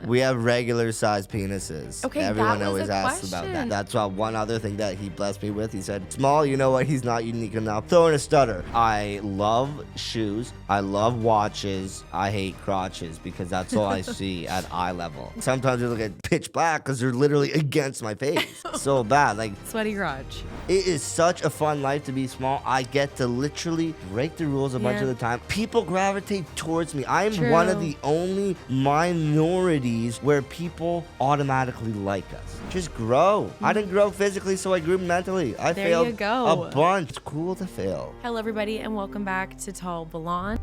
We have regular sized penises. Okay, Everyone that was always a asks about that. question. That's one other thing that he blessed me with. He said, small, you know what? He's not unique enough. Throw in a stutter. I love shoes. I love watches. I hate crotches because that's all I see at eye level. Sometimes they look at pitch black because they're literally against my face. So bad. Like, Sweaty crotch. it is such a fun life to be small. I get to literally break the rules a bunch of the time. People gravitate towards me. I am one of the only minorities where people automatically like us. Just grow. I didn't grow physically, so I grew mentally. I There failed you go. a bunch. It's cool to fail. Hello, everybody, and welcome back to Tall Blonde.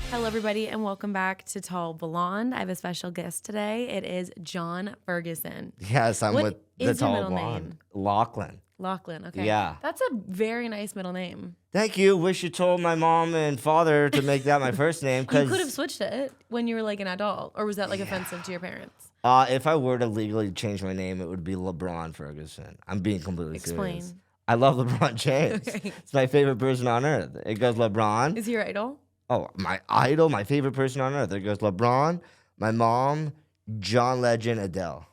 Hello, everybody, and welcome back to Tall Blonde. I have a special guest today. It is John Ferguson. Yes, I'm What with the is your tall middle blonde. name? Lachlan. Lachlan, okay. Yeah. That's a very nice middle name. Thank you. Wish you told my mom and father to make that my first name. You Cause could have switched it when you were like an adult, or was that like offensive to your parents? if I were to legally change my name, it would be LeBron Ferguson. I'm being completely serious. Explain. I love LeBron James. Okay. It's my favorite person on earth. It goes LeBron. Is he your idol? Oh, my idol, my favorite person on earth. It goes LeBron, my mom, John Legend, Adele.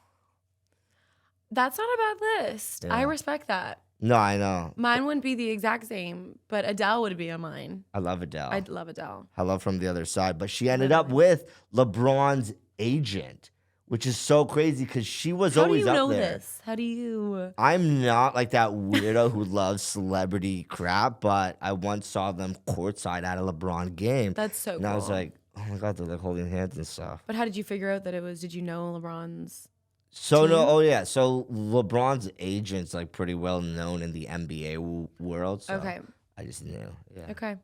That's not a bad list. Yeah. I respect that. No, I know. Mine wouldn't be the exact same, but Adele would be on mine. I love Adele. I'd love Adele. I love From the Other Side. But she ended up with LeBron's agent, which is so crazy because she was How do always you up know there. this? How do you? I'm not like that weirdo who loves celebrity crap, but I once saw them courtside at a LeBron game. That's so and cool. I was like, oh my God, they're like holding hands and stuff. But how did you figure out that it was? Did you know LeBron's? So team? so LeBron's agent's like pretty well known in the NBA world. So Okay. I just knew. Yeah. Okay.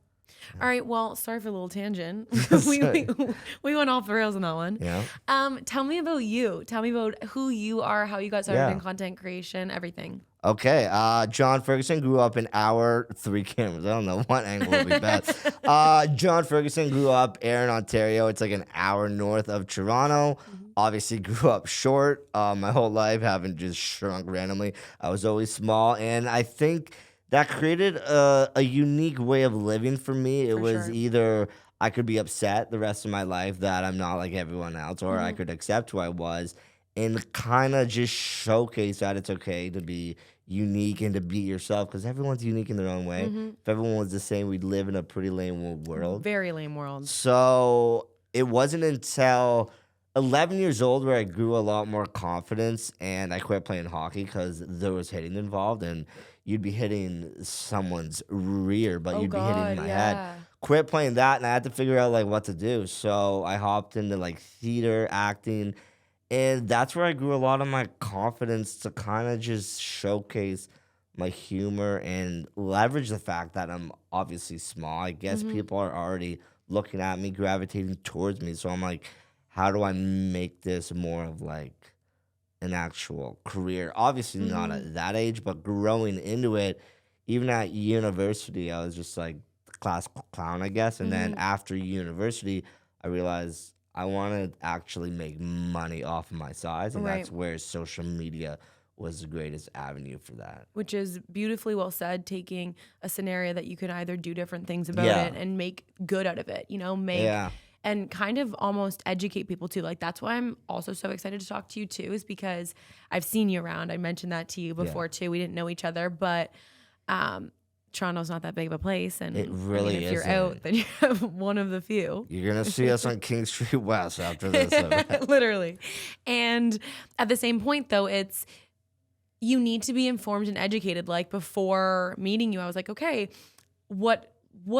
All right. Well, sorry for a little tangent. Sorry. we went off the rails on that one. Yeah. Tell me about you. Tell me about who you are, how you got started Yeah. in content creation, everything. Okay, John Ferguson grew up in our 3 cameras. I don't know what angle would be best. John Ferguson grew up Erin, Ontario. It's like an hour north of Toronto. Obviously grew up short. My whole life haven't just shrunk randomly. I was always small, and I think that created a unique way of living for me. It For was sure. either I could be upset the rest of my life that I'm not like everyone else, or I could accept who I was and kind of just showcase that it's okay to be unique and to be yourself because everyone's unique in their own way. If everyone was the same, we'd live in a pretty lame world. Very lame world. So it wasn't until 11 years old where I grew a lot more confidence and I quit playing hockey because there was hitting involved and you'd be hitting someone's rear, but you'd be hitting my head. Quit playing that and I had to figure out like what to do. So I hopped into like theater, acting, and that's where I grew a lot of my confidence to kind of just showcase my humor and leverage the fact that I'm obviously small. I guess people are already looking at me, gravitating towards me. So I'm like, how do I make this more of like an actual career? Obviously not at that age, but growing into it, even at university, I was just like the class clown, I guess. And then after university, I realized I want to actually make money off of my size. And that's where social media was the greatest avenue for that. Which is beautifully well said, taking a scenario that you can either do different things about it and make good out of it, you know, and kind of almost educate people too. Like that's why I'm also so excited to talk to you too, is because I've seen you around. I mentioned that to you before too. We didn't know each other, but Toronto's not that big of a place. And It really if you're isn't. out, then you're one of the few. You're going to see us on King Street West after this. Event. Literally. And at the same point though, you need to be informed and educated. Like before meeting you, I was like, okay, what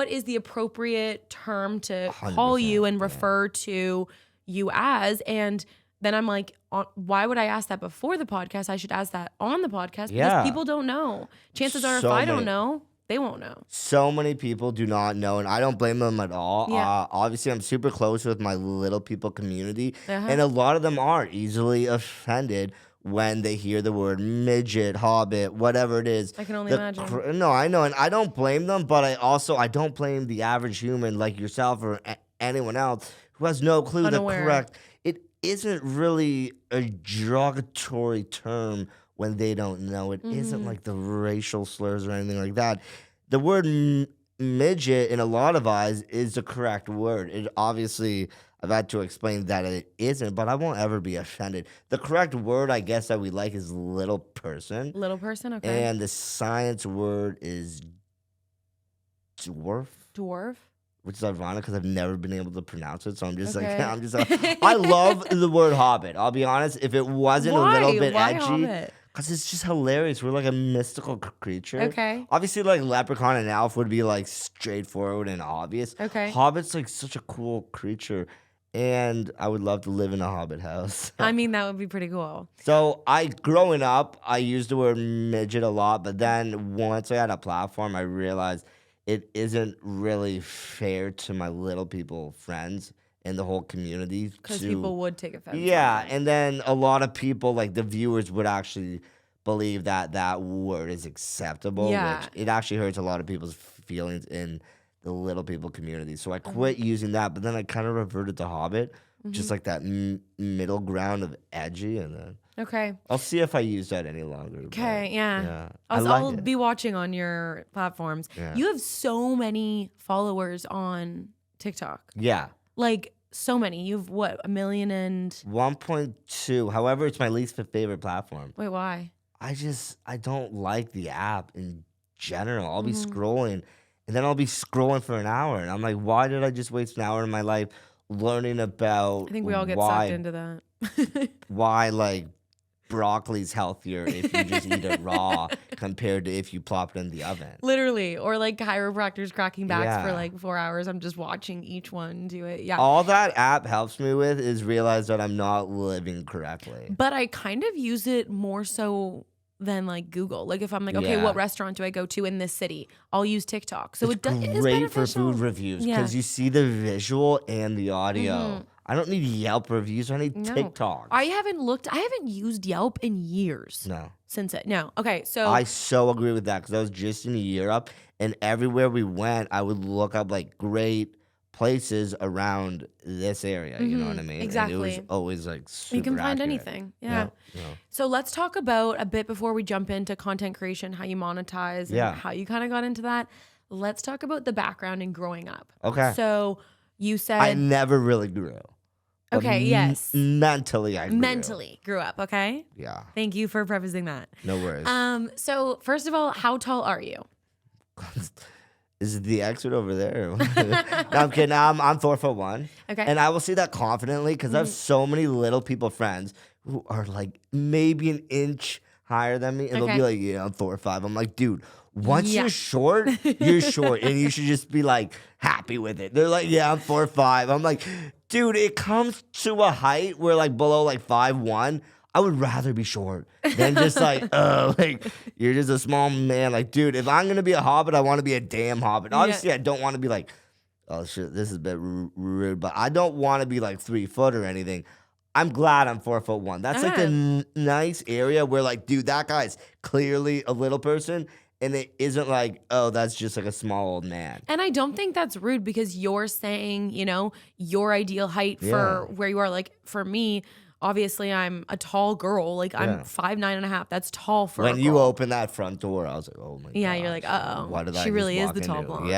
is the appropriate term to call you and refer to you as? And then I'm like, why would I ask that before the podcast? I should ask that on the podcast because people don't know. Chances are if I don't know, they won't know. So many people do not know, and I don't blame them at all. Yeah. Obviously, I'm super close with my little people community, and a lot of them are easily offended when they hear the word midget, hobbit, whatever it is. I can only imagine. No, I know, and I don't blame them, but I don't blame the average human like yourself or anyone else who has no clue Unaware. the correct. isn't really a derogatory term when they don't know. It isn't like the racial slurs or anything like that. The word midget in a lot of eyes is the correct word. It obviously, I've had to explain that it isn't, but I won't ever be offended. The correct word, I guess, that we like is little person. Little person, okay. And the science word is dwarf. Dwarf. Which is ironic because I've never been able to pronounce it. So I'm just Okay. I love the word hobbit. I'll be honest. If it wasn't a little bit Why edgy, Hobbit? because it's just hilarious. We're like a mystical creature. Okay. Obviously, like leprechaun and elf would be like straightforward and obvious. Okay. Hobbit's like such a cool creature. And I would love to live in a hobbit house. I mean, that would be pretty cool. So growing up, I used the word midget a lot, but then once I had a platform, I realized it isn't really fair to my little people friends and the whole community. Because people would take offense. Yeah, and then a lot of people, like the viewers, would actually believe that that word is acceptable, Yeah. which it actually hurts a lot of people's feelings in the little people community. So I quit using that, but then I kind of reverted to Hobbit, just like that middle ground of edgy, and then Okay. I'll see if I use that any longer. but Okay, yeah. yeah. I'll it. be watching on your platforms. Yeah. You have so many followers on TikTok. Yeah. Like, so many. You've, what, 1 million and... 1.2. However, it's my least favorite platform. Wait, why? I don't like the app in general. I'll be scrolling, and then I'll be scrolling for an hour, and I'm like, why did I just waste an hour in my life learning about I think we all get sucked into that. why like broccoli's healthier if you just eat it raw compared to if you plop it in the oven. Literally. Or like chiropractors cracking backs for Yeah. like 4 hours. I'm just watching each one do it. Yeah. All that app helps me with is realize that I'm not living correctly. But I kind of use it more so than like Google. Like if I'm like, okay, Yeah. what restaurant do I go to in this city? I'll use TikTok. So It's it is great for beneficial. food reviews Yeah. because you see the visual and the audio. I don't need Yelp reviews. I need No. TikTok. I haven't used Yelp in years. No. Since it. No. Okay. So I so agree with that because I was just in Europe, and everywhere we went, I would look up like great places around this area. You know what I mean? And it exactly. was always like super you can find accurate. anything. Yeah. Yeah. So let's talk about a bit before we jump into content creation, how you monetize, and Yeah. how you kind of got into that. Let's talk about the background in growing up. Okay. So you said I never really grew. But Okay, yes. Mentally, I grew. mentally grew up. Okay. Yeah. Thank you for prefacing that. No worries. So first of all, how tall are you? Is it the exit over there? No, I'm kidding. I'm 4'1". Okay. And I will say that confidently because I have so many little people friends who are like maybe an inch higher than me. And they'll Okay. be like, yeah, I'm 4'5". I'm like, dude, once Yeah. you're short, you're short. And you should just be like happy with it. They're like, yeah, I'm 4'5". I'm like, dude, it comes to a height where like below like 5'1". I would rather be short than just like you're just a small man. Like, dude, if I'm gonna be a hobbit, I want to be a damn hobbit. Obviously, I don't want to be like, oh shit, this is a bit rude, but I don't want to be like 3 foot or anything. I'm glad I'm 4'1". That's like the nice area where like, dude, that guy's clearly a little person, and it isn't like, oh, that's just like a small old man. And I don't think that's rude because you're saying, you know, your ideal height for where you are. Like for me, obviously I'm a tall girl. Like I'm 5'9.5". That's tall for a When you girl. open that front door, I was like, oh my god. Yeah, you're like, uh-oh. Why did I She just really is walk the tall into- blonde.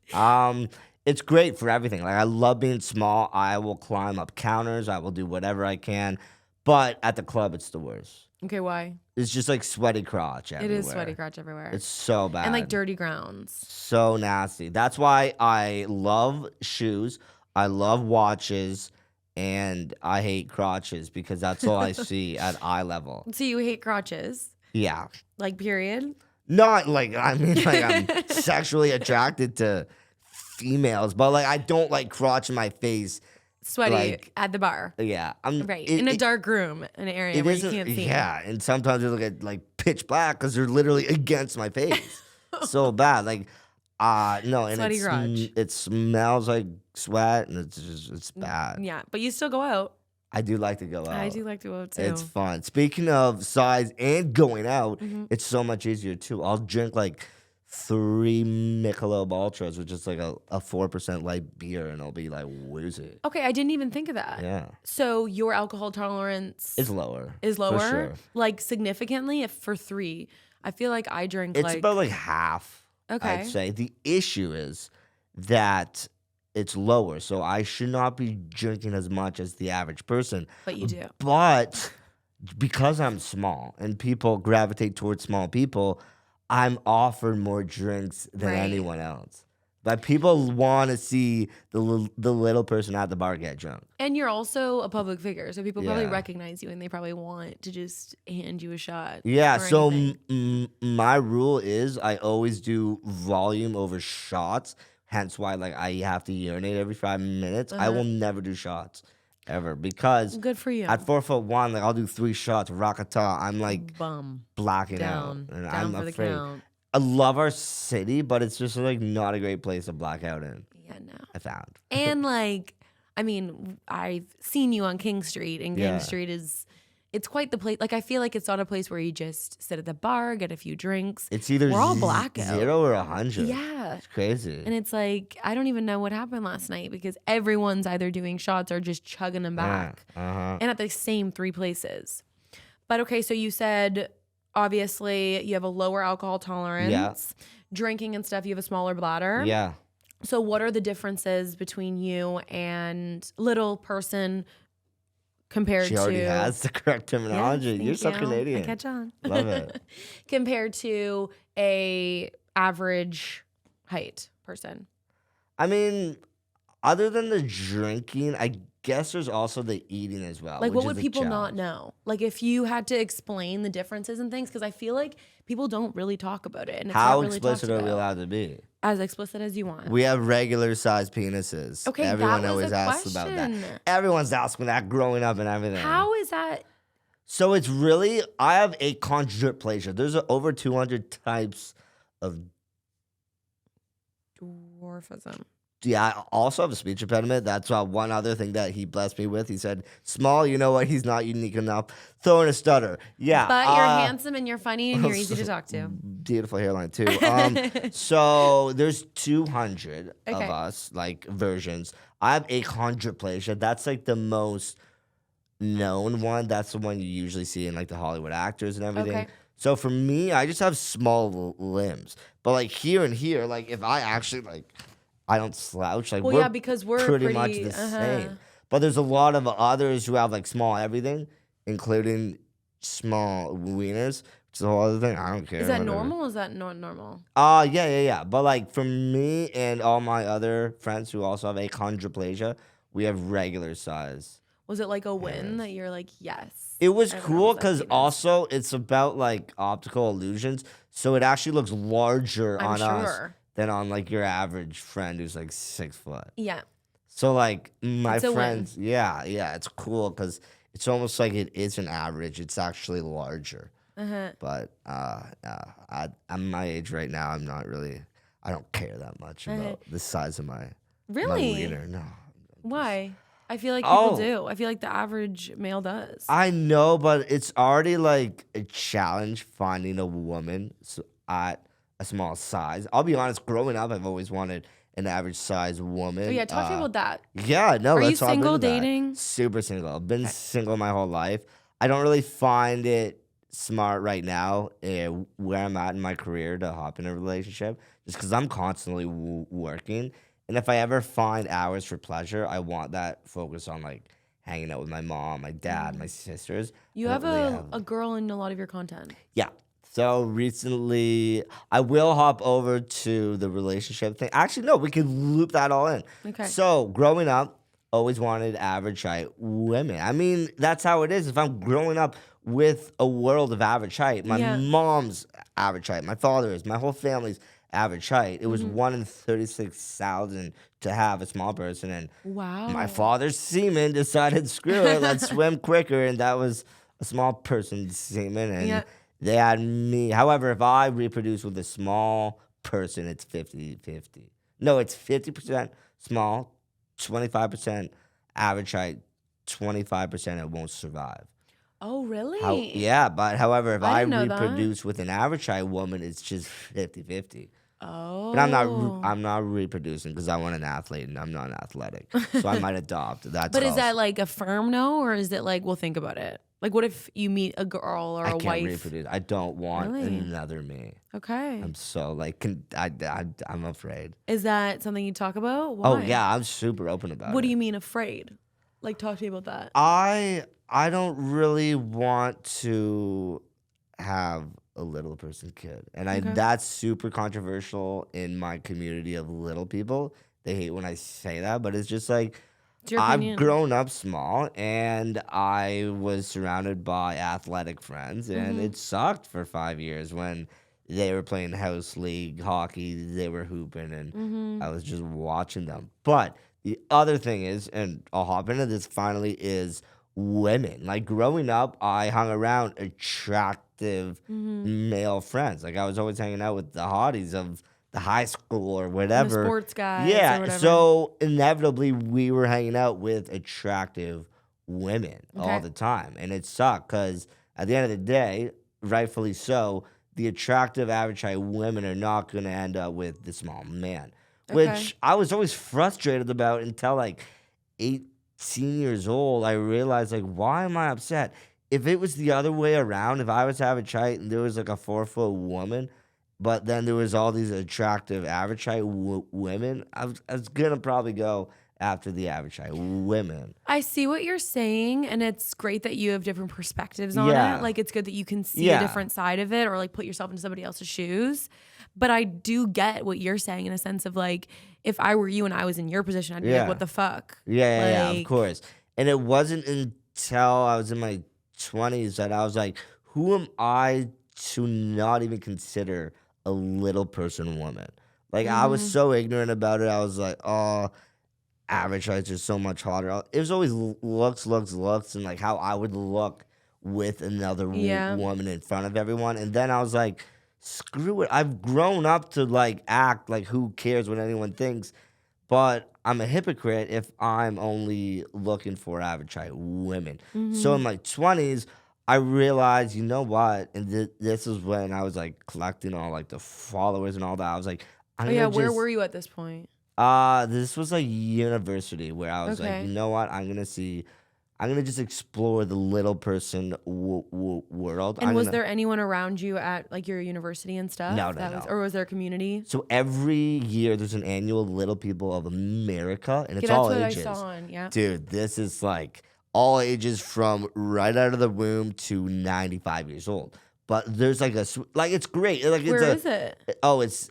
Yeah. It's great for everything. Like I love being small. I will climb up counters. I will do whatever I can. But at the club, it's the worst. Okay, why? It's just like sweaty crotch everywhere. It is sweaty crotch everywhere. It's so bad. and like dirty grounds. So nasty. That's why I love shoes. I love watches. And I hate crotches because that's all I see at eye level. So you hate crotches? Yeah. Like period? Not like, I mean, like I'm sexually attracted to females, but like I don't like crotch in my face. Sweaty Like, at the bar. Yeah. I'm Right. In a dark room, an area where you can't see. Yeah. And sometimes they look at like pitch black because they're literally against my face. So bad. Like, no. And Sweaty crotch. it smells like sweat and it's bad. Yeah, but you still go out. I do like to go out. I do like to go out too. It's fun. Speaking of size and going out, Mm-hmm. it's so much easier too. I'll drink like 3 Michelob Ultras, which is like a 4% light beer, and it'll be like woozy. Okay, I didn't even think of that. Yeah. So your alcohol tolerance It's lower. is lower? For sure. Like significantly if for 3. I feel like I drink It's like about like half, Okay. I'd say. The issue is that it's lower, so I should not be drinking as much as the average person. But you do. But because I'm small and people gravitate towards small people, I'm offered more drinks than Right. anyone else. Like people want to see the little person at the bar get drunk. And you're also a public figure, so people probably Yeah. recognize you and they probably want to just hand you a shot. Yeah, or so anything. my rule is I always do volume over shots. Hence why like I have to urinate every 5 minutes. I will never do shots ever because Good for you. at 4'1", like I'll do 3 shots, rockata. I'm like Bum. blacking Down. out, and Down I'm for afraid. the count. I love our city, but it's just like not a great place to black out in. Yeah, no. I found. And like, I mean, I've seen you on King Street, and King Yeah. Street it's quite the place. Like, I feel like it's not a place where you just sit at the bar, get a few drinks. It's either We're all blackout. 0 or 100. Yeah. It's crazy. And it's like, I don't even know what happened last night because everyone's either doing shots or just chugging them back. And at the same 3 places. But okay, so you said obviously you have a lower alcohol tolerance. Drinking and stuff, you have a smaller bladder. Yeah. So what are the differences between you and little person compared She to already has the correct terminology. Yeah, You're so thank you. Canadian. I catch on. Love it. Compared to a average height person. I mean, other than the drinking, I guess there's also the eating as well. Like, which what is would the people not challenge. know? Like, if you had to explain the differences and things, because I feel like people don't really talk about it. And it's How not really explicit talked are we about. allowed to be? As explicit as you want. We have regular sized penises. Okay, Everyone that was always a asks about that. question. Everyone's asking that growing up and everything. How is that? So it's really, I have achondroplasia. There's over 200 types of. Dwarfism. Yeah, I also have a speech impediment. That's one other thing that he blessed me with. He said, "Small, you know what? He's not unique enough. Throw in a stutter." Yeah, But you're handsome and you're funny and you're easy to talk to. Beautiful hairline too. So there's 200 of Okay. us, like versions. I have achondroplasia. That's like the most known one. That's the one you usually see in like the Hollywood actors and everything. Okay. So for me, I just have small limbs. But like here and here, like if I actually like, I don't slouch. Like Well, we're yeah, because we're pretty much the same. But there's a lot of others who have like small everything, including small wieners, which is a whole other thing. I don't care. Is that whatever. normal? Is that not normal? Yeah. But like for me and all my other friends who also have achondroplasia, we have regular size. Was it like a win that you're like, yes? It was everyone cool has that because penis? also it's about like optical illusions, so it actually looks larger I'm on us sure. than on like your average friend who's like 6 foot. Yeah. So like my It's a win. friends, yeah, it's cool because it's almost like it is an average. It's actually larger. But I'm my age right now. I'm not really. I don't care that much about the size of my Really? wiener. No. Why? I feel like people Oh. do. I feel like the average male does. I know, but it's already like a challenge finding a woman at a small size. I'll be honest. Growing up, I've always wanted an average size woman. Oh yeah, talk to me about that. Yeah, no. Are you let's hop single, into that. dating? Super single. I've been single my whole life. I don't really find it smart right now where I'm at in my career to hop in a relationship, just because I'm constantly working. And if I ever find hours for pleasure, I want that focus on like hanging out with my mom, my dad, my sisters. You I have don't really a girl in a lot of your content. Yeah. So recently, I will hop over to the relationship thing. Actually, no, we can loop that all in. Okay. So growing up, always wanted average height women. I mean, that's how it is. If I'm growing up with a world of average height, my Yeah. mom's average height, my father's, my whole family's average height. It was 1 in 36,000 to have a small person, and Wow. my father's semen decided, screw it, let's swim quicker, and that was a small person's semen, and Yeah. they had me. However, if I reproduce with a small person, it's 50-50. No, it's 50% small, 25% average height, 25% it won't survive. Oh really? Yeah, but however, if I I didn't know that. reproduce with an average height woman, it's just 50-50. Oh. But I'm not reproducing because I want an athlete and I'm not athletic. So I might adopt. That's But is that also- like a firm no, or is it like, we'll think about it? Like, what if you meet a girl or I a can't wife? reproduce. I don't want Really? another me. Okay. I'm so like I'm afraid. Is that something you talk about? Why? Oh yeah, I'm super open about it. What do you mean afraid? Like, talk to me about that. I don't really want to have a little person kid. And Okay. that's super controversial in my community of little people. They hate when I say that, but it's just like It's your I've opinion. grown up small and I was surrounded by athletic friends and Mm-hmm. it sucked for 5 years when they were playing house league hockey, they were hooping and Mm-hmm. I was just watching them. But the other thing is, and I'll hop into this finally, is women. Like growing up, I hung around attractive Mm-hmm. male friends. Like I was always hanging out with the hotties of the high school or The whatever. sports guys or Yeah, whatever. so inevitably we were hanging out with attractive women all Okay. the time. And it sucked because at the end of the day, rightfully so, the attractive average height women are not going to end up with the small man, Okay. which I was always frustrated about until like 18 years old. I realized, like, why am I upset? If it was the other way around, if I was average height and there was like a 4-foot woman, but then there was all these attractive average height women, I was going to probably go after the average height women. I see what you're saying, and it's great that you have different perspectives on Yeah. it. Like, it's good that you can see Yeah. a different side of it, or like put yourself into somebody else's shoes. But I do get what you're saying in a sense of like, if I were you and I was in your position, I'd be Yeah. like, what the fuck? Yeah, of Like- course. And it wasn't until I was in my 20s that I was like, who am I to not even consider a little person woman? Like, I was so ignorant about it. I was like, oh, average heights are so much hotter. It was always looks, and like how I would look with another Yeah. woman in front of everyone. And then I was like, screw it. I've grown up to like act like who cares what anyone thinks. But I'm a hypocrite if I'm only looking for average height women. So in my 20s, I realized, you know what? And this is when I was like collecting all like the followers and all that. I was like, I'm Oh yeah, gonna where just, were you at this point? this was like university where I was like, Okay. you know what? I'm gonna just explore the little person world. And I'm was gonna- there anyone around you at like your university and stuff? No, that was, no. or was there a community? So every year there's an annual Little People of America, and it's Okay, that's all what ages. I saw on. Yeah. Dude, this is like all ages from right out of the womb to 95 years old. But there's like like it's great. Like Where it's is it? it's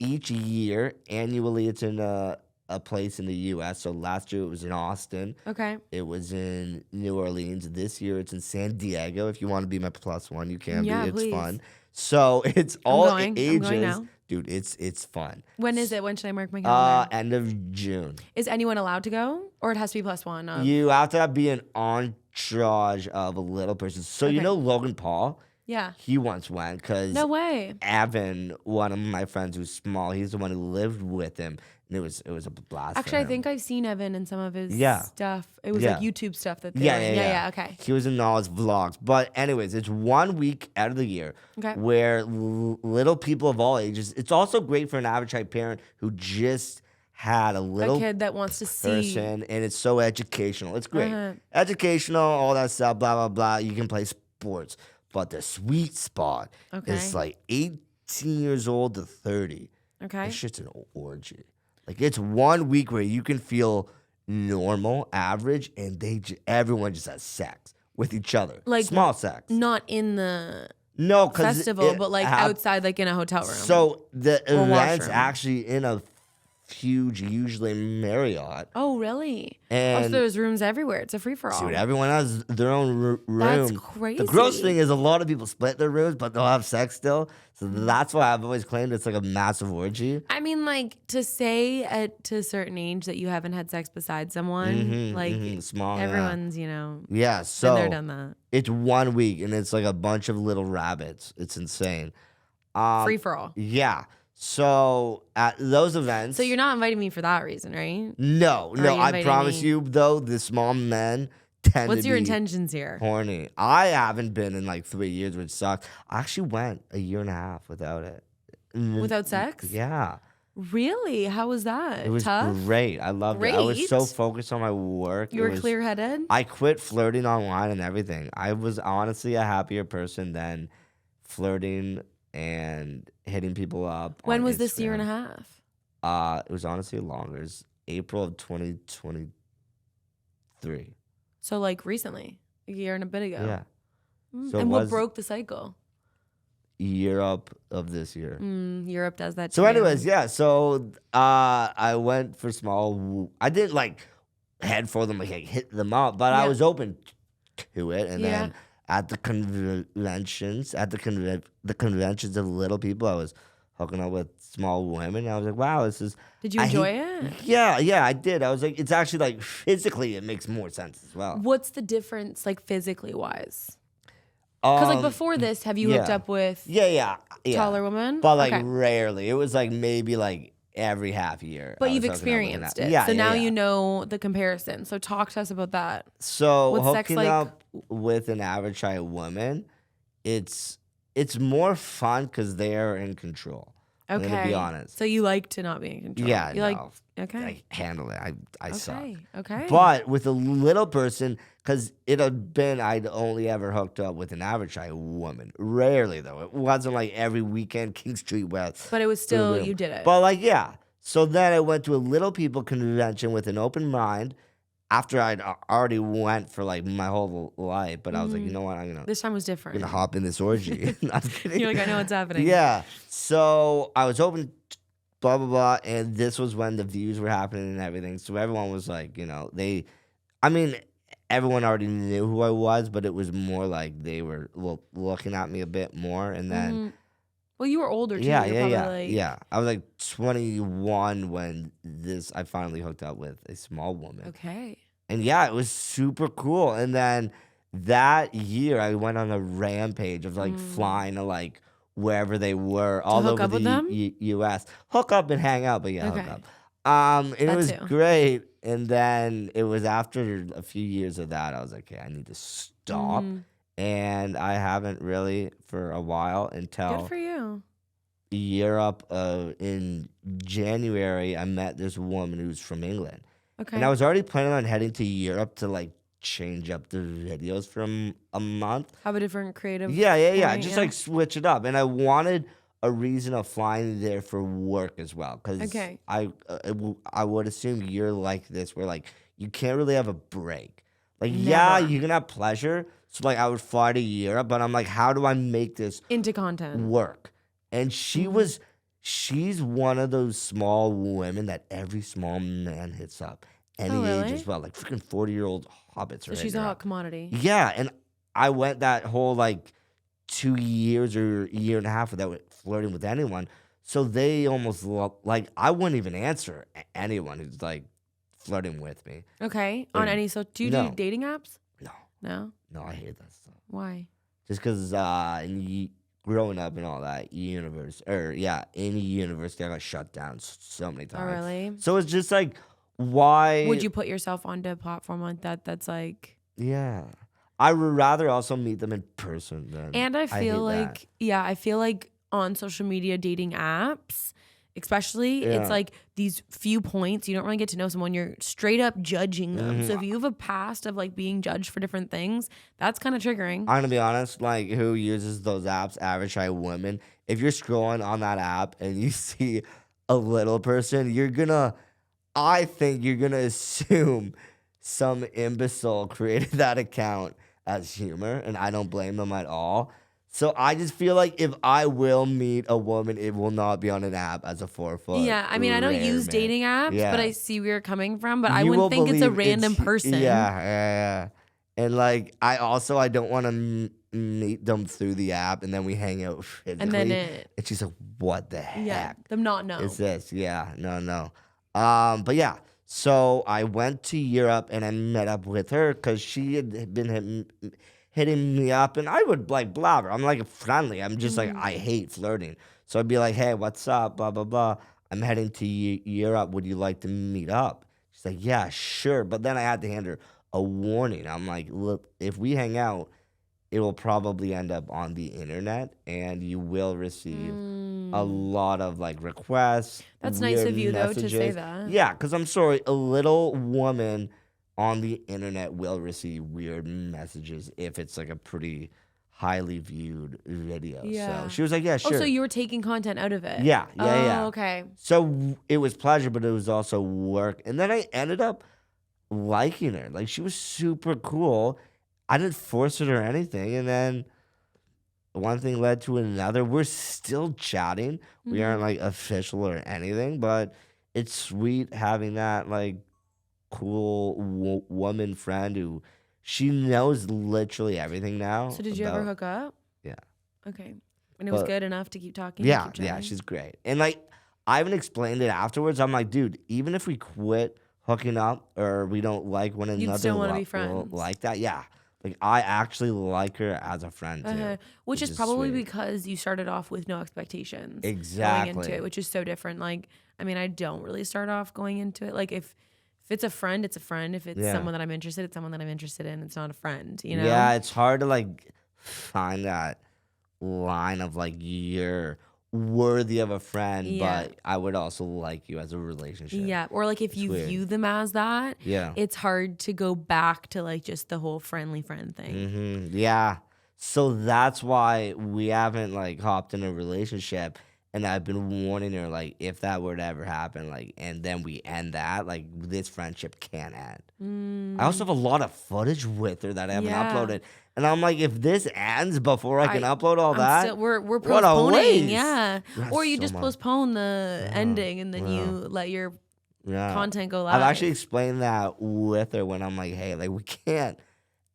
each year annually. It's in a place in the U.S. So last year it was in Austin. Okay. It was in New Orleans. This year it's in San Diego. If you want to be my +1, you can Yeah, be. It's please. fun. So it's all going. ages. I'm going now. Dude, it's fun. When is it? When should I mark my calendar? End of June. Is anyone allowed to go, or it has to be +1? Of, You have to be an entourage of a little person. So you Okay. know Logan Paul? yeah. He once went because No way. Evan, one of my friends who's small, he's the one who lived with him, and it was a blast. for Actually, I him. think I've seen Evan in some of his Yeah. stuff. It was Yeah. like YouTube stuff that they Yeah, were in. yeah, yeah. Yeah. Okay. He was in all his vlogs. But anyways, it's 1 week out of the year Okay. where little people of all ages. It's also great for an average height parent who just had a A little kid that wants to see. person, and it's so educational. It's great. Uh-huh. Educational, all that stuff, blah, blah, blah. You can play sports. But the sweet spot Okay. is like 18 years old to 30. Okay. That shit's an orgy. Like, it's 1 week where you can feel normal, average, and everyone just has sex with each other. Like, small sex. Not in the No, because festival, but like outside, like in a hotel room. So the Or event's washroom. actually in a huge, usually Marriott. Oh, really? And Also, there's rooms everywhere. It's a free for all. dude, everyone has their own room. That's The gross crazy. thing is a lot of people split their rooms, but they'll have sex still. So that's why I've always claimed it's like a massive orgy. I mean, like to say to a certain age that you haven't had sex beside someone, like Small. yeah. everyone's, Yeah, been so there, done that. it's 1 week, and it's like a bunch of little rabbits. It's insane. Free for all. Yeah. So at those events, So you're not inviting me for that reason, right? no, are no. you I inviting promise me? you, though, the small men tend What's to your be intentions here? horny. I haven't been in like 3 years, which sucks. I actually went a year and a half without it. Without sex? Yeah. Really? How was that? It was Tough? great. I loved it. I was so Great. focused on my work. You were clear-headed? I quit flirting online and everything. I was honestly a happier person than flirting and hitting people up When on was this year and a Instagram. half? It was honestly longer. It was April of 2023. So like recently, a year and a bit ago. Yeah. So it And what was broke the cycle? Europe of this year. Europe does that So too. anyways, yeah. So I went for I didn't like head for them, like hit them up, but I Yeah. was open to it. And Yeah. then at the conventions, the conventions of little people, I was hooking up with small women. I was like, wow, this is. Did you enjoy it? Yeah, I did. I was like, it's actually like physically, it makes more sense as well. What's the difference, like physically wise? Because like before this, have you hooked yeah. up with Yeah. taller women? But like Okay. rarely. It was like maybe like every half year. But I you've was hooking up with experienced an it. Yeah. So now yeah. you know the comparison. So talk to us about that. So What's sex hooking like? up with an average height woman, it's more fun because they're in control. I'm Okay. gonna be honest. So you like to not be in control. Yeah, You like no, okay. I handle it. I suck. Okay. But with a little person, because it had been I'd only ever hooked up with an average height woman. Rarely though. It wasn't like every weekend King Street West. But it was still Boom. you did it. But like yeah. So then I went to a little people convention with an open mind. After I'd already went for like my whole life, but I was like, you know what, I'm This time was different. gonna hop in this orgy. I'm kidding. You're like, I know what's happening. Yeah. So I was open, blah blah blah, and this was when the views were happening and everything. So everyone was like, everyone already knew who I was, but it was more like they were looking at me a bit more, and then. Well, you were older too. Yeah. I was like 21 when I finally hooked up with a small woman. Okay. And yeah, it was super cool. And then that year, I went on a rampage of like flying to like wherever they were, all hook over up the with them? U.S. Hook up and hang out, but yeah, Okay. hook up. And it That was too. great. And then it was after a few years of that, I was like, okay, I need to stop. And I haven't really for a while until Good for you. Europe. In January, I met this woman who's from England. Okay. And I was already planning on heading to Europe to like change up the videos for a month. Have a different creative. Yeah. point, Just like switch it up. And I wanted a reason of flying there for work as well. Because Okay. I would assume you're like this, where like you can't really have a break. Like, yeah, Never. you can have pleasure. So like I would fly to Europe, but I'm like, how do I make this Into content. work? And she's one of those small women that every small man hits up. Any Oh, really? age as well. Like freaking 40-year-old hobbits So are she's a hitting her hot up. commodity. Yeah, and I went that whole like 2 years or year and a half without flirting with anyone. So they almost like I wouldn't even answer anyone who's like flirting with me. Okay. On any do you do No. dating apps? No, No. I hate that stuff. Why? Just because growing up and all that in university, I got shut down so many Oh, times. really? So it's just like, why Would you put yourself onto a platform like that? That's like. Yeah, I would rather also meet them in person than. And I feel hate like, I feel like on social media dating apps, especially, Yeah. it's like these few points. You don't really get to know someone. You're straight up judging them. So if you have a past of like being judged for different things, that's kind of triggering. I'm gonna be honest, like who uses those apps, average height women. If you're scrolling on that app and you see a little person, I think you're gonna assume some imbecile created that account as humor, and I don't blame them at all. So I just feel like if I will meet a woman, it will not be on an app as a 4-foot. Yeah, I mean, I don't rare use man. dating apps, Yeah. but I see where you're coming from. But I You will wouldn't think it's a believe random person. Yeah. And like, I don't want to meet them through the app, and then we hang out physically. And then and she's like, "What the heck them not know. is this?" Yeah, no. But yeah. So I went to Europe and I met up with her because she had been hitting me up, and I would like blabber. I'm like friendly. I'm just like, I hate flirting. So I'd be like, "Hey, what's up? Blah blah blah. I'm heading to Europe. Would you like to meet up?" She's like, "Yeah, sure." But then I had to hand her a warning. I'm like, "Look, if we hang out, it will probably end up on the internet, and you will receive a lot of like requests. That's nice weird of you, though, to say messages. that. Yeah, because I'm sorry, a little woman on the internet will receive weird messages if it's like a pretty highly viewed video. Yeah. So she was like, yeah, Oh, sure. so you were taking content out of it? Yeah. Oh, okay. So it was pleasure, but it was also work. And then I ended up liking her. Like, she was super cool. I didn't force it or anything. And then one thing led to another. We're still chatting. We aren't like official or anything, but it's sweet having that like cool woman friend who she knows literally everything now. So did you ever hook up? Yeah. Okay. And it was good enough to keep talking? Yeah, keep yeah, chatting? she's great. And like, I even explained it afterwards. I'm like, dude, even if we quit hooking up or we don't like one another, You'd still want to be friends. like that. Yeah. Like, I actually like her as a friend too. Which is probably sweet. because you started off with no expectations. Exactly. Going into it, which is so different. Like, I mean, I don't really start off going into it. Like, if it's a friend, it's a friend. If it's someone that I'm interested, it's someone that I'm interested in. It's not a friend, you know? Yeah, it's hard to like find that line of like, you're worthy of a friend, but I would also like you as a relationship. Yeah, or like if you view them as that, it's hard to go back to like just the whole friendly friend thing. Yeah, so that's why we haven't like hopped in a relationship, and I've been warning her like, if that were to ever happen, like, and then we end that, like, this friendship can't end. I also have a lot of footage with her that I haven't uploaded. And I'm like, if this ends before I can upload all that, we're what a postponing, waste. yeah. That's Or you so just much. postpone the ending and then you let your content go live. I've actually explained that with her when I'm like, hey, like, we can't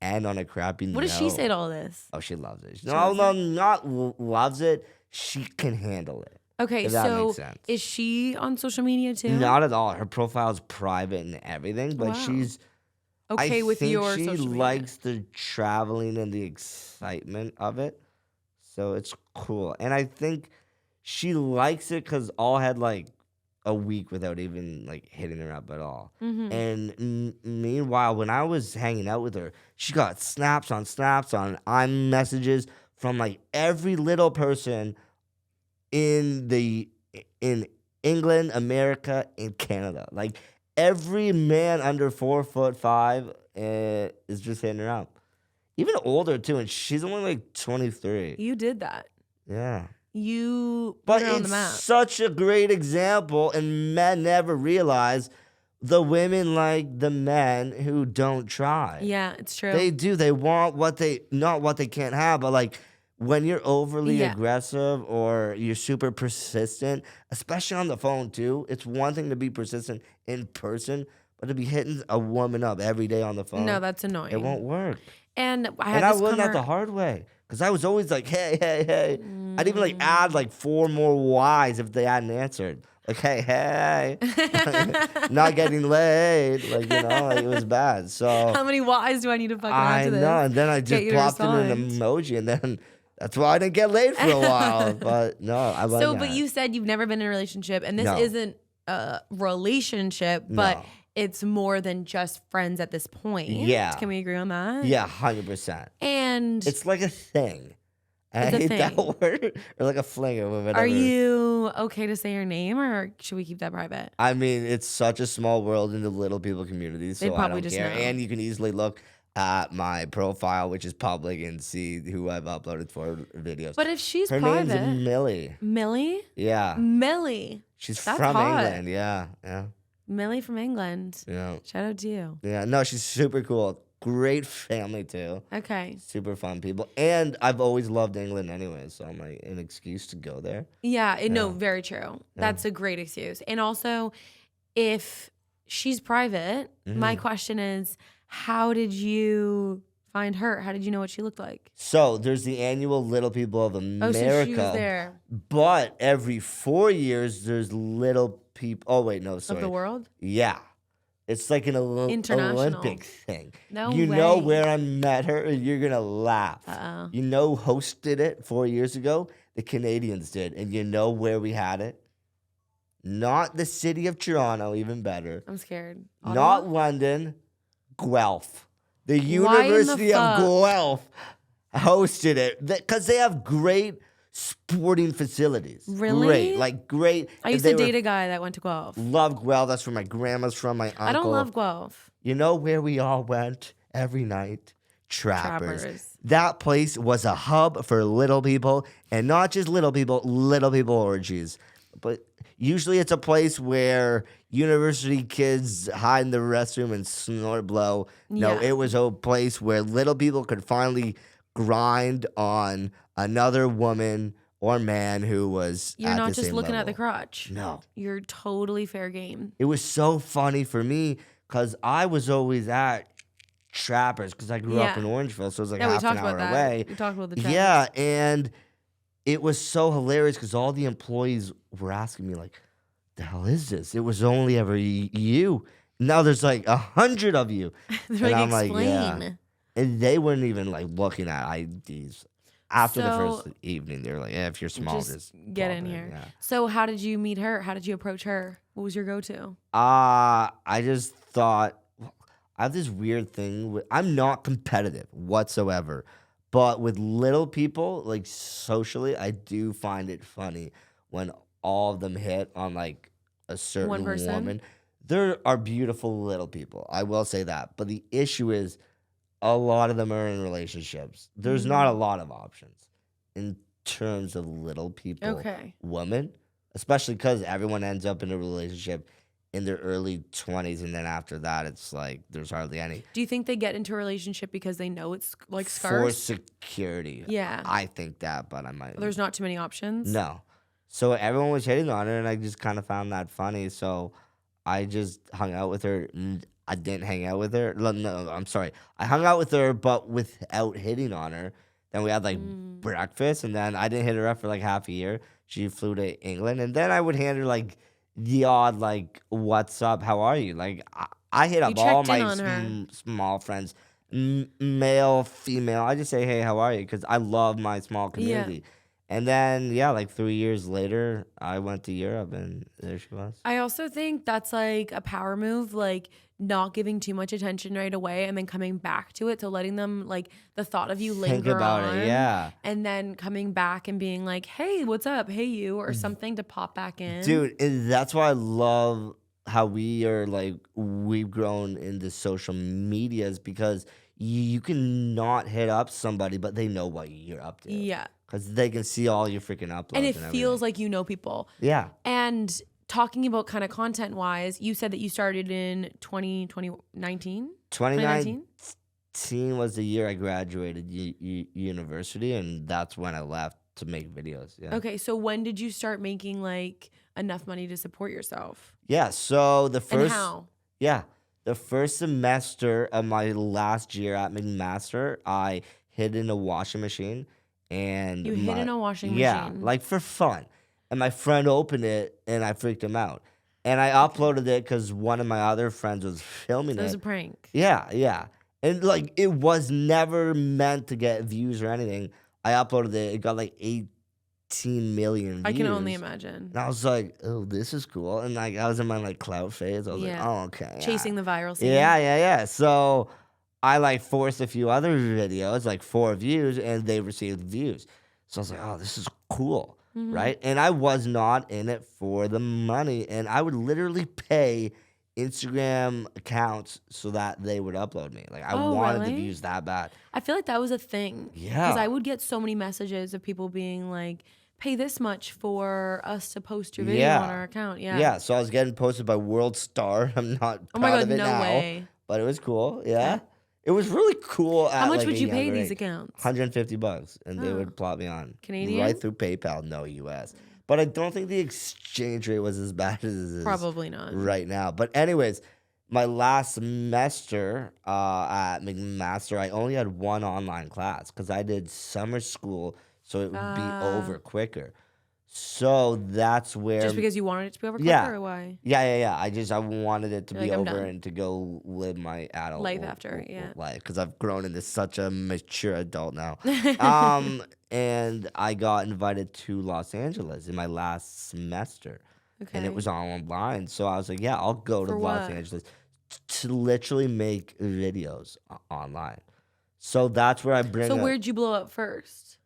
end on a crappy note. What does she say to all this? Oh, she loves it. No, not loves it. She can handle it. Okay, if that so makes sense. is she on social media too? Not at all. Her profile is private and everything, but she's okay with your she social media. likes the traveling and the excitement of it, so it's cool. And I think she likes it because all had like a week without even like hitting her up at all. And meanwhile, when I was hanging out with her, she got snaps on iMessages from like every little person in England, America, and Canada. Like, every man under 4'5" is just hitting her up. Even older too, and she's only like 23. You did that. Yeah. You But put her on the it's map. such a great example, and men never realize the women like the men who don't try. Yeah, it's true. They do. They want not what they can't have, but like, when you're overly aggressive or you're super persistent, especially on the phone too, it's one thing to be persistent in person, but to be hitting a woman up every day on the phone. No, that's annoying. It won't work. And I learned that the hard way. Because I was always like, hey, hey, hey. I'd even like add like 4 more Ys if they hadn't answered. Like, hey, hey. Not getting laid. Like, you know, like, it was bad. So how many Ys do I need to fucking add to this? I know. And then I just plopped in an emoji, and then that's why I didn't get laid for a while. But no, I like that. But you said you've never been in a relationship, and this isn't a relationship, but it's more than just friends at this point. Yeah. Can we agree on that? Yeah, 100%. And it's like a thing. I hate that word. Or like a fling or whatever. Are you okay to say your name, or should we keep that private? I mean, it's such a small world in the little people community, so I don't care. Know. And you can easily look at my profile, which is public, and see who I've uploaded for videos. But if she's her private, name's Millie. Millie? Yeah. Millie. She's from England. Yeah, yeah. Millie from England. Yeah. Shout out to you. Yeah. No, she's super cool. Great family too. Okay. Super fun people. And I've always loved England anyway, so I'm like an excuse to go there. Yeah, no, very true. That's a great excuse. And also, if she's private, my question is, how did you find her? How did you know what she looked like? So there's the annual Little People of America. Oh, so she was there. But every 4 years, there's Little People. Oh, wait, no, sorry. Of the world? Yeah. It's like an Olympic thing. No you way. know where I met her, and you're going to laugh. Uh-oh. You know who hosted it 4 years ago? The Canadians did. And you know where we had it? Not the city of Toronto, even better. I'm scared. Not London, Guelph. The University of Guelph hosted it because they have great sporting facilities. Really? Great. Like, great. I used to date a guy that went to Guelph. Love Guelph. That's where my grandma's from, my uncle. I don't love Guelph. You know where we all went every night? Trappers. That place was a hub for little people, and not just little people orgies. But usually it's a place where university kids hide in the restroom and snort blow. No, Yeah. it was a place where little people could finally grind on another woman or man who was You're at not the just same looking at level. the crotch. No. You're totally fair game. It was so funny for me because I was always at Trappers because I grew up in Orangeville, so it was like Yeah, we half talked an hour about that. away. We talked about the Trappers. Yeah, and it was so hilarious because all the employees were asking me like, "The hell is this? It was only ever you. Now there's like 100 of you." They're And like, I'm like, explain. yeah. And they weren't even like looking at IDs. After the So- first evening, they were like, if you're small, Just just get pop in here. Yeah. So how did you meet her? How did you approach her? What was your go-to? I just thought I have this weird thing. I'm not competitive whatsoever, but with little people, like socially, I do find it funny when all of them hit on like a certain One person? woman. There are beautiful little people. I will say that, but the issue is a lot of them are in relationships. There's not a lot of options in terms of little people, Okay. women, especially because everyone ends up in a relationship in their early 20s, and then after that, it's like there's hardly any. Do you think they get into a relationship because they know it's like For scarce? security. Yeah. I think that, but I might. There's not too many options? No. So everyone was hitting on her, and I just kind of found that funny. So I just hung out with her. I didn't hang out with her. No, I'm sorry. I hung out with her, but without hitting on her. Then we had like breakfast, and then I didn't hit her up for like half a year. She flew to England, and then I would hand her like the odd like, "What's up? How are you?" Like I hit up all checked in my on her. small friends, male, female. I just say, "Hey, how are you?" Because I love my small community. And then like 3 years later, I went to Europe, and there she was. I also think that's like a power move, like not giving too much attention right away and then coming back to it. So letting them like the thought of you linger Think about on, it, yeah. and then coming back and being like, hey, what's up? Hey, you, or something to pop back in. Dude, and that's why I love how we are like, we've grown into social medias because you can not hit up somebody, but they know what you're up to. Yeah. Because they can see all your freaking uploads. And it everything. feels like you know people. Yeah. And talking about kind of content wise, you said that you started in 2019? 2019 was the year I graduated university, and that's when I left to make videos. Yeah. Okay, so when did you start making like enough money to support yourself? Yeah. So the first. And how? Yeah. The first semester of my last year at McMaster, I hid in a washing machine. And You hid in a washing yeah, machine? like for fun. And my friend opened it, and I freaked him out. And I uploaded it because one of my other friends was filming So it was it. a prank. Yeah. And like it was never meant to get views or anything. I uploaded it. It got like 18 million views. I can only imagine. And I was like, oh, this is cool. And like I was in my like clout phase. I was like, Yeah. oh, okay. Chasing the viral scene. Yeah. So I like forced a few other videos, like 4 views, and they received views. So I was like, oh, this is cool, right? And I was not in it for the money. And I would literally pay Instagram accounts so that they would upload me. Like I wanted the really? views that bad. I feel like that was a thing. Yeah. Because I would get so many messages of people being like, pay this much for us to post your video on our account. Yeah. Yeah. So I was getting posted by World Star. I'm not Oh proud my God, of it no now, way. but it was cool. Yeah. It was really cool. How much like, would a you pay younger these age. accounts? $150, and they Oh. would plot me on Canadian? right through PayPal, no US. But I don't think the exchange rate was as bad as it is Probably not. right now. But anyways, my last semester at McMaster, I only had one online class because I did summer school, so it would be over quicker. So that's where Just because you wanted it to be over quicker, Yeah. or why? Yeah. I wanted it to You're be like, I'm over done. and to go live my adult Life after, yeah. life because I've grown into such a mature adult now. And I got invited to Los Angeles in my last semester, Okay. and it was all online. So I was like, yeah, I'll go to For Los what? Angeles to literally make videos online. So that's where I bring So up where'd you blow up first?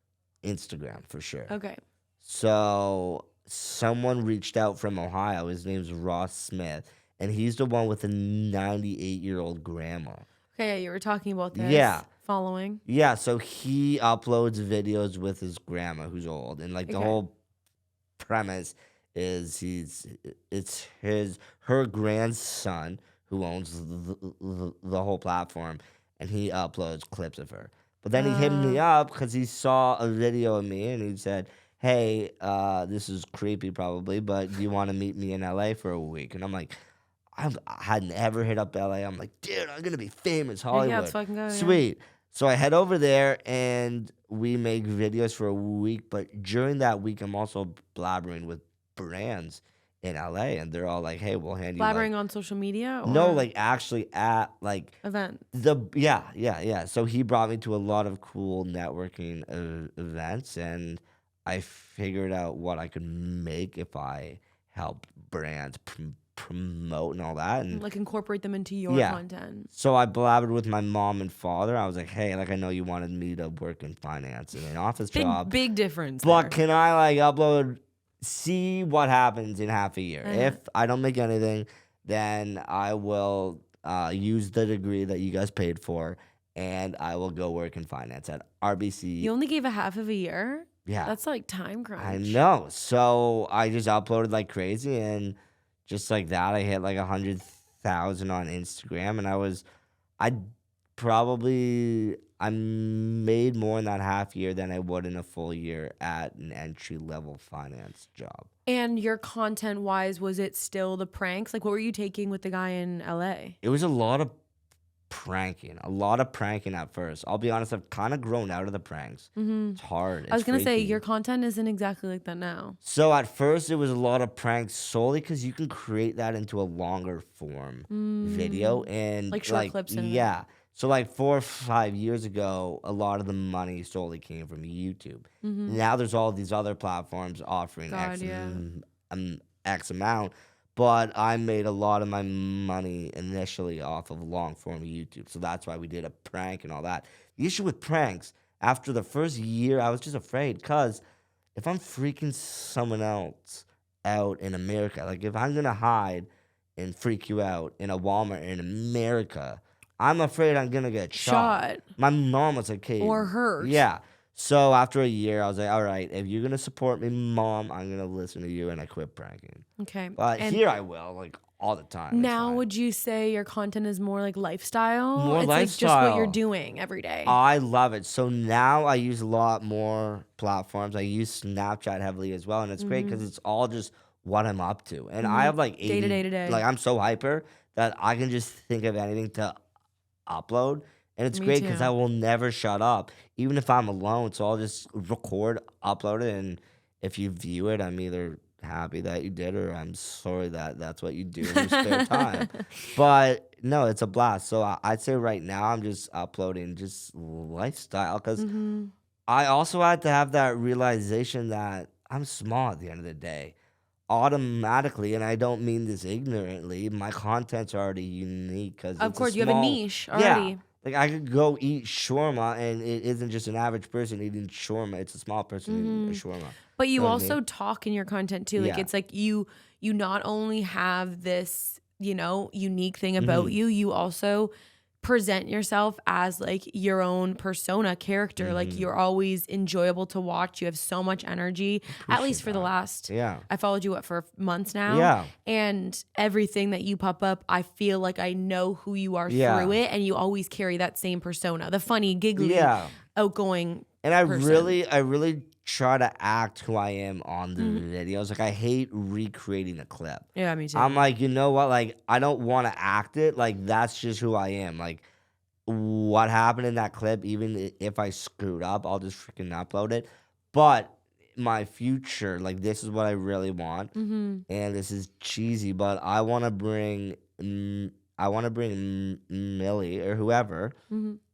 Instagram for sure. Okay. So someone reached out from Ohio. His name's Ross Smith, and he's the one with a 98-year-old grandma. Okay, yeah, you were talking about this. Yeah. Following. Yeah, so he uploads videos with his grandma who's old, and like the Okay. whole premise is her grandson who owns the whole platform, and he uploads clips of her. But then he hit me up because he saw a video of me, and he said, "Hey, this is creepy probably, but do you want to meet me in LA for a week?" And I'm like, I had never hit up LA. I'm like, dude, I'm gonna be famous, Hollywood. Yeah, let's fucking go. Sweet. So I head over there and we make videos for a week. But during that week, I'm also blabbering with brands in LA, and they're all like, "Hey, we'll hand you." Blabbering on social media? Or No, like actually at like event. yeah. So he brought me to a lot of cool networking events, and I figured out what I could make if I helped brands promote and all that, and Like incorporate them into your content. so I blabbered with my mom and father. I was like, "Hey, like I know you wanted me to work in finance in an office job, Big difference. but there. can I like upload? See what happens in half a year. If I don't make anything, then I will use the degree that you guys paid for, and I will go work in finance at RBC." You only gave a half of a year? Yeah, That's like time crunch. I know. So I just uploaded like crazy, and just like that, I hit like 100,000 on Instagram, and I made more in that half year than I would in a full year at an entry level finance job. And your content wise, was it still the pranks? Like, what were you taking with the guy in LA? It was a lot of pranking at first. I'll be honest, I've kind of grown out of the pranks. It's hard. I was going to say, freaky. your content isn't exactly like that now. So at first, it was a lot of pranks solely because you can create that into a longer form video. And Like short clips in it. Yeah. So like 4 or 5 years ago, a lot of the money solely came from YouTube. Now there's all these other platforms offering X amount. But I made a lot of my money initially off of long form YouTube. So that's why we did a prank and all that. The issue with pranks, after the first year, I was just afraid because if I'm freaking someone else out in America, like if I'm going to hide and freak you out in a Walmart in America, I'm afraid I'm going to get shot. My mom was like, "Hey." Or hurt. Yeah. So after a year, I was like, "All right, if you're going to support me, Mom, I'm going to listen to you," and I quit pranking. Okay. But here I will, like, all the time. Now, would you say your content is more like lifestyle? More it's lifestyle. like just what you're doing every day. I love it. So now I use a lot more platforms. I use Snapchat heavily as well, and it's great because it's all just what I'm up to. And I have like 80, Day to day. Like I'm so hyper that I can just think of anything to upload. And it's great because too. I will never shut up, even if I'm alone. So I'll just record, upload it, and if you view it, I'm either happy that you did or I'm sorry that that's what you do in your spare time. But no, it's a blast. So I'd say right now I'm just uploading just lifestyle because I also had to have that realization that I'm small at the end of the day. Automatically, and I don't mean this ignorantly, my content's already unique because Of course, you have a niche already. Yeah, like I could go eat shawarma, and it isn't just an average person eating shawarma; it's a small person eating a shawarma. But you know what I also mean? talk in your content too. Like Yeah. it's like you not only have this, unique thing about you, you also present yourself as like your own persona character. Like you're always enjoyable to watch. You have so much energy. At least for the last I followed you for months now. Yeah. And everything that you pop up, I feel like I know who you are Yeah. through it, and you always carry that same persona. The funny, giggly, outgoing And I person. really try to act who I am on the videos. Like I hate recreating a clip. Yeah, me too. I'm like, you know what? Like I don't want to act it. Like that's just who I am. Like what happened in that clip, even if I screwed up, I'll just freaking upload it. But my future, like this is what I really want, and this is cheesy, but I want to bring Millie or whoever,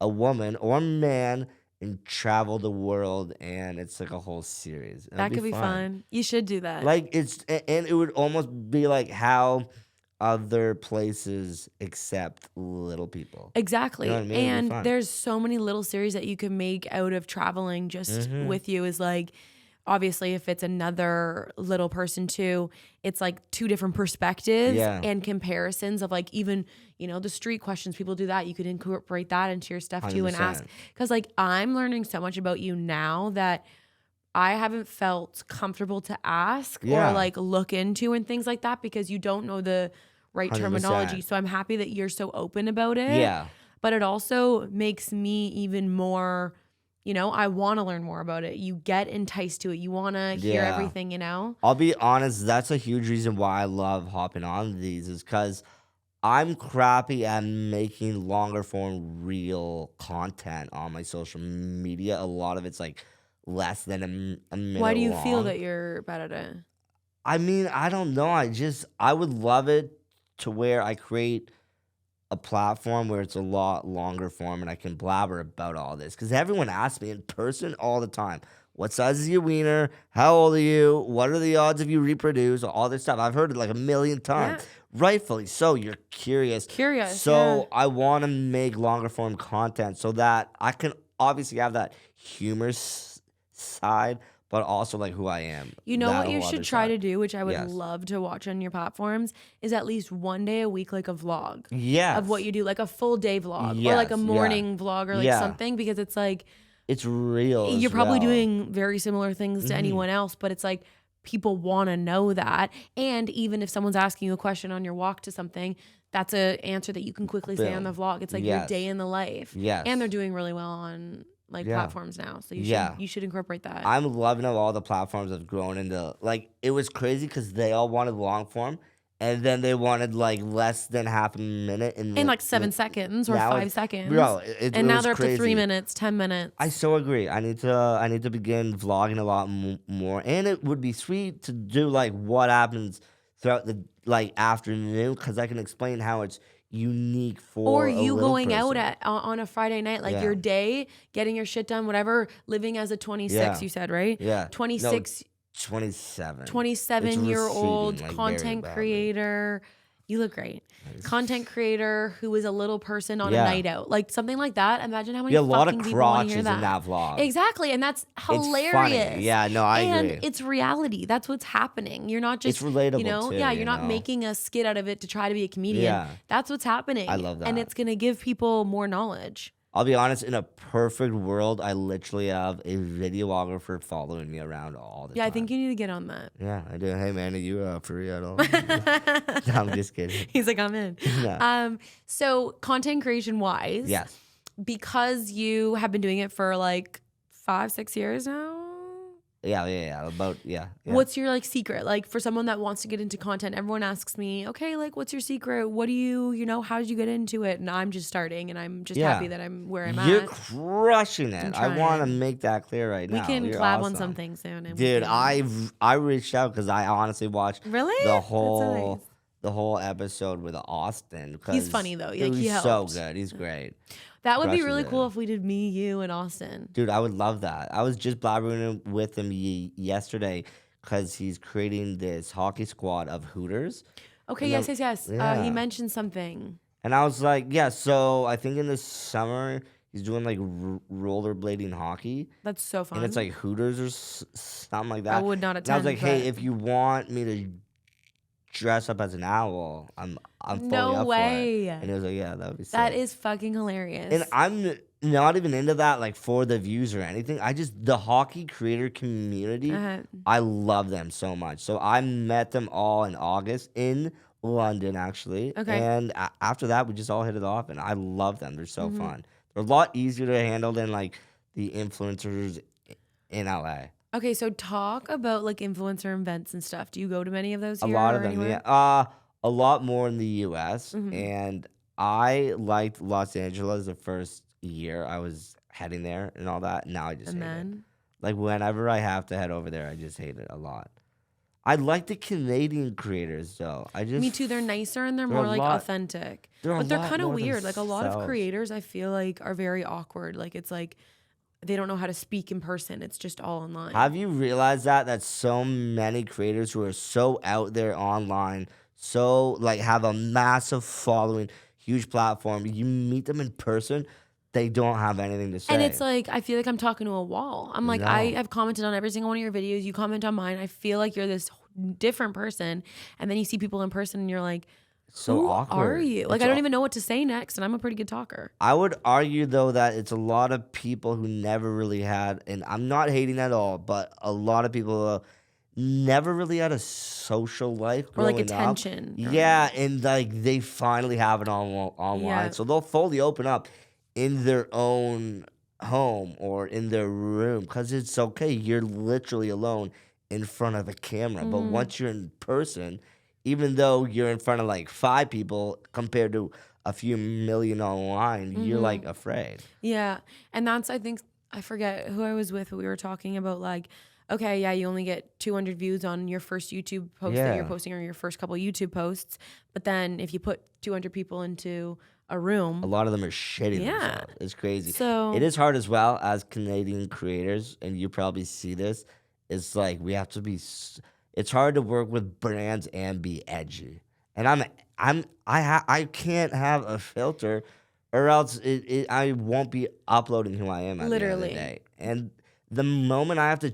a woman or man, and travel the world, and it's like a whole series. That could be fun. You should do that. Like and it would almost be like how other places except little people. Exactly. You know what I mean? It'd be And fun. there's so many little series that you can make out of traveling just with you is like, obviously, if it's another little person too, it's like two different perspectives Yeah. and comparisons of like even, the street questions. People do that. You could incorporate that into your stuff too and ask. 100%. Because like I'm learning so much about you now that I haven't felt comfortable to ask Yeah. or like look into and things like that because you don't know the right 100%. terminology. So I'm happy that you're so open about it. Yeah. But it also makes me even more, I want to learn more about it. You get enticed to it. You want to hear Yeah. everything, I'll be honest, that's a huge reason why I love hopping on these is because I'm crappy at making longer form real content on my social media. A lot of it's like less than a minute Why do you long. feel that you're bad at it? I mean, I don't know. I would love it to where I create a platform where it's a lot longer form and I can blabber about all this. Because everyone asks me in person all the time, what size is your wiener? How old are you? What are the odds of you reproduce? All this stuff. I've heard it like a million times. Yeah. Rightfully so. You're curious. So yeah. I want to make longer form content so that I can obviously have that humorous side, but also like who I am. You know that what you whole should other try side. to do, which I would Yes. love to watch on your platforms, is at least one day a week, like a vlog Yes. of what you do, like a full day vlog or like a Yes, yeah. morning vlog or like Yeah. something, because it's like It's real. you're as probably well. doing very similar things to Mhm. anyone else, but it's like people want to know that. And even if someone's asking you a question on your walk to something, that's a answer that you can quickly say on the Boom. vlog. It's like your Yes. day in the life. Yes. And they're doing really well on like Yeah. platforms now. So Yeah. you should incorporate that. I'm loving how all the platforms have grown into like it was crazy because they all wanted long form, and then they wanted like less than half a minute in like 7 seconds or now 5 it's- seconds. bro. It and now was they're up to 3 crazy. minutes, 10 minutes. I so agree. I need to begin vlogging a lot more, and it would be sweet to do like what happens throughout the like afternoon because I can explain how it's unique for or a you little going out person. on a Friday night, like Yeah. your day, getting your shit done, whatever, living as a 26, Yeah. you said, right? Yeah. 26, 27. 27-year-old receding, like, very content badly. creator. You look great. Thanks. Content creator who is a little person on Yeah. a night out. Like something like that. Imagine how many Yeah, a lot of fucking people want to crotches hear in that vlog. Exactly. And that's It's hilarious. funny. Yeah, no, I and agree. it's reality. That's what's happening. You're not just It's relatable, too, yeah, you you're not know? making a skit out of it to try to be a comedian. Yeah. That's what's happening. I love And that. it's gonna give people more knowledge. I'll be honest, in a perfect world, I literally have a videographer following me around all the Yeah, time. I think you need to get on that. Yeah, I do. Hey, man, are you free at all? No, I'm just kidding. He's like, I'm in. No. So content creation wise, Yes. because you have been doing it for like 5-6 years now. Yeah. Yeah. What's your like secret? Like for someone that wants to get into content, everyone asks me, okay, like what's your secret? What do you how did you get into it? And I'm just starting and I'm just Yeah. happy that I'm where I'm You're at. crushing it. I want to trying. make that clear right We now. can You're collab on awesome. something soon. and we Dude, can- I reached out because I honestly watched Really? the That's whole nice. the whole episode with Austin. 'Cause He's funny, though. Like, he he's so helped. good. He's great. That would be crushes really it. cool if we did me, you, and Austin. Dude, I would love that. I was just blabbering with him yesterday because he's creating this hockey squad of Hooters. Okay, And yes. yeah. He mentioned something. And I was like, yeah, so I think in the summer he's doing like rollerblading hockey. That's so fun. And it's like Hooters or something like that. I would not And I was attend. like, hey, but- if you want me to dress up as an owl, I'm fully No up way. for it. And he was like, yeah, that would be sick. That is fucking hilarious. And I'm not even into that like for the views or anything. I just the hockey creator community. Uh-huh. I love them so much. So I met them all in August in London, actually. Okay. And after that, we just all hit it off, and I love them. They're so Mm-hmm. fun. They're a lot easier to handle than like the influencers in LA. Okay, so talk about like influencer events and stuff. Do you go to many of those A here lot or of them, anywhere? yeah. A lot more in the U.S. Mhm. And I liked Los Angeles the first year I was heading there and all that. Now I just And hate it. then Like whenever I have to head over there, I just hate it a lot. I like the Canadian creators though. me too. They're nicer and they're they're more a like lot- authentic. they're a But they're lot kind of more weird. Like a lot of themselves. creators, I feel like are very awkward. Like it's like they don't know how to speak in person. It's just all online. Have you realized that so many creators who are so out there online, so like have a massive following, huge platform. You meet them in person, they don't have anything to say. And it's like, I feel like I'm talking to a wall. I'm like, I No. have commented on every single one of your videos. You comment on mine. I feel like you're this different person. And then you see people in person and you're like, so who awkward. are you? Like, It's I don't even know what to say next. And I'm a pretty good talker. I would argue though that it's a lot of people who never really had, and I'm not hating at all, but a lot of people never really had a social life Or like growing up. attention. Yeah, and like they finally have it online, Yeah. so they'll fully open up in their own home or in their room because it's okay. You're literally alone in front of a camera, but once you're in person, even though you're in front of like 5 people compared to a few million online, you're like afraid. Yeah. And that's, I think, I forget who I was with, but we were talking about like, okay, yeah, you only get 200 views on your first YouTube post that you're Yeah. posting or your first couple YouTube posts. But then if you put 200 people into a room, A lot of them are shitting Yeah. themselves. It's crazy. So- it is hard as well as Canadian creators, and you probably see this. It's like we have to be. It's hard to work with brands and be edgy. And I can't have a filter, or else I won't be uploading who I am at the end of Literally. the day. And the moment I have to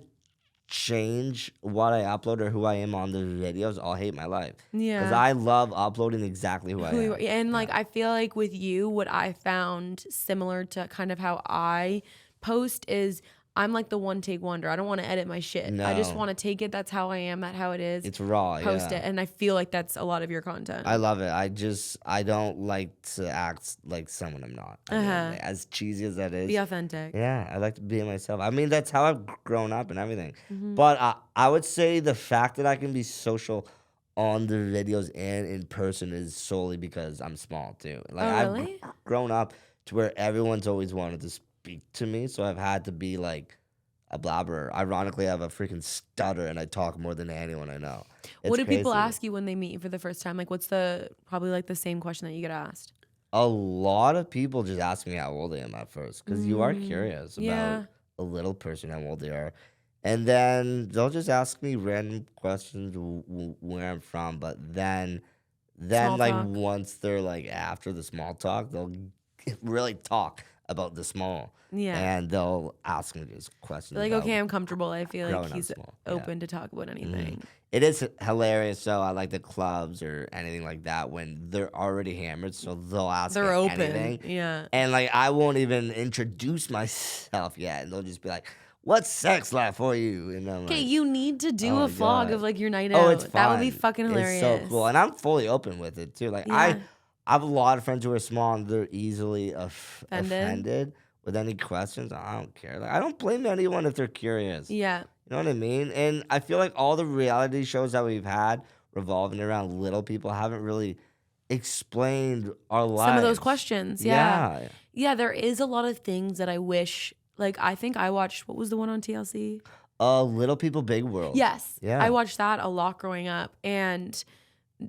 change what I upload or who I am on the videos, I'll hate my life. Yeah. Because I love uploading exactly who I who you am. are. And like, I feel like with you, what I found similar to kind of how I post is I'm like the one take wonder. I don't want to edit my shit. I just No. want to take it. That's how I am. That's how it is. It's raw. Post yeah. it. And I feel like that's a lot of your content. I love it. I don't like to act like someone I'm not. I mean, Uh-huh. as cheesy as that is. Be authentic. Yeah, I like to be myself. I mean, that's how I've grown up and everything. Mm-hmm. But I would say the fact that I can be social on the videos and in person is solely because I'm small too. Like Oh, really? I've grown up to where everyone's always wanted to speak to me, so I've had to be like a blabberer. Ironically, I have a freaking stutter and I talk more than anyone I know. What do It's people crazy. ask you when they meet you for the first time? Like, what's probably like the same question that you get asked? A lot of people just ask me how old I am at first because you are curious about Yeah. a little person, how old they are. And then they'll just ask me random questions where I'm from. But then Small like talk. once they're like after the small talk, they'll really talk about the small. Yeah. And they'll ask me just questions. They're like, about okay, I'm comfortable. I feel growing like up he's small. Yeah. open to talk about anything. It is hilarious. So I like the clubs or anything like that when they're already hammered. So they'll ask They're me open. anything. Yeah. And like I won't even introduce myself yet, and they'll just be like, "What's sex like for you?" And I'm Okay, like, you need to do oh a my vlog God. of like your night out. "Oh, it's fun. That would be fucking hilarious. It's so cool." And I'm fully open with it too. Like Yeah. I have a lot of friends who are small, and they're easily Offended? offended with any questions. I don't care. Like I don't blame anyone if they're curious. Yeah. You know what I mean? And I feel like all the reality shows that we've had revolving around little people haven't really explained our lives. Some of those questions. Yeah. Yeah. Yeah, there is a lot of things that I wish, like, I think I watched, what was the one on TLC? Little People, Big World. Yes. Yeah. I watched that a lot growing up. And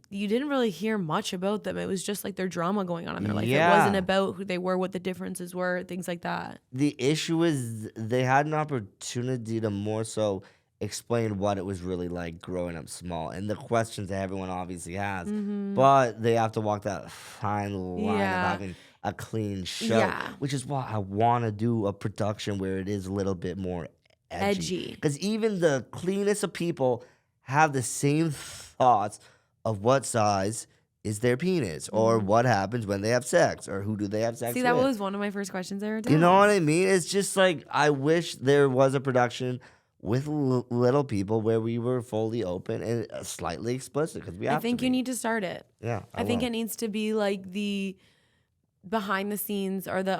you didn't really hear much about them. It was just like their drama going on in their life. It Yeah. wasn't about who they were, what the differences were, things like that. The issue is they had an opportunity to more so explain what it was really like growing up small and the questions that everyone obviously has. But they have to walk that fine line Mm-hmm. Yeah. of having a clean show, Yeah. which is why I want to do a production where it is a little bit more edgy. Because even the cleanest of people have the same thoughts of what size is their penis or what happens when they have sex or who do they have sex See, with. that was one of my first questions I wrote down. You know what I mean? It's just like I wish there was a production with little people where we were fully open and slightly explicit because we have I think to you be. need to start it. Yeah, I think will. it needs to be like the behind the scenes or the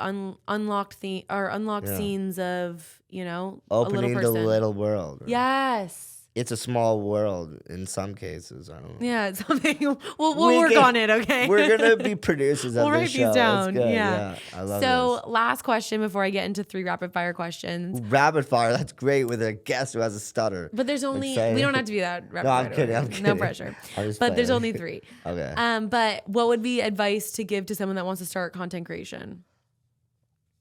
unlocked Yeah. scenes of, you know, Opening a the little person. little world. Yes. It's a small world in some cases. I don't know. Yeah, it's something. We'll We work can- on it, okay? We're gonna be producers of We'll this write show. these down. It's good. Yeah. I love So, last question before I get into 3 rapid fire questions. this. Rapid fire. That's great with a guest who has a stutter. But there's only saying- we don't have to be that rapid No, I'm fire, kidding. okay? I'm kidding. No pressure. I'm just But there's playing. only 3. Okay. But what would be advice to give to someone that wants to start content creation?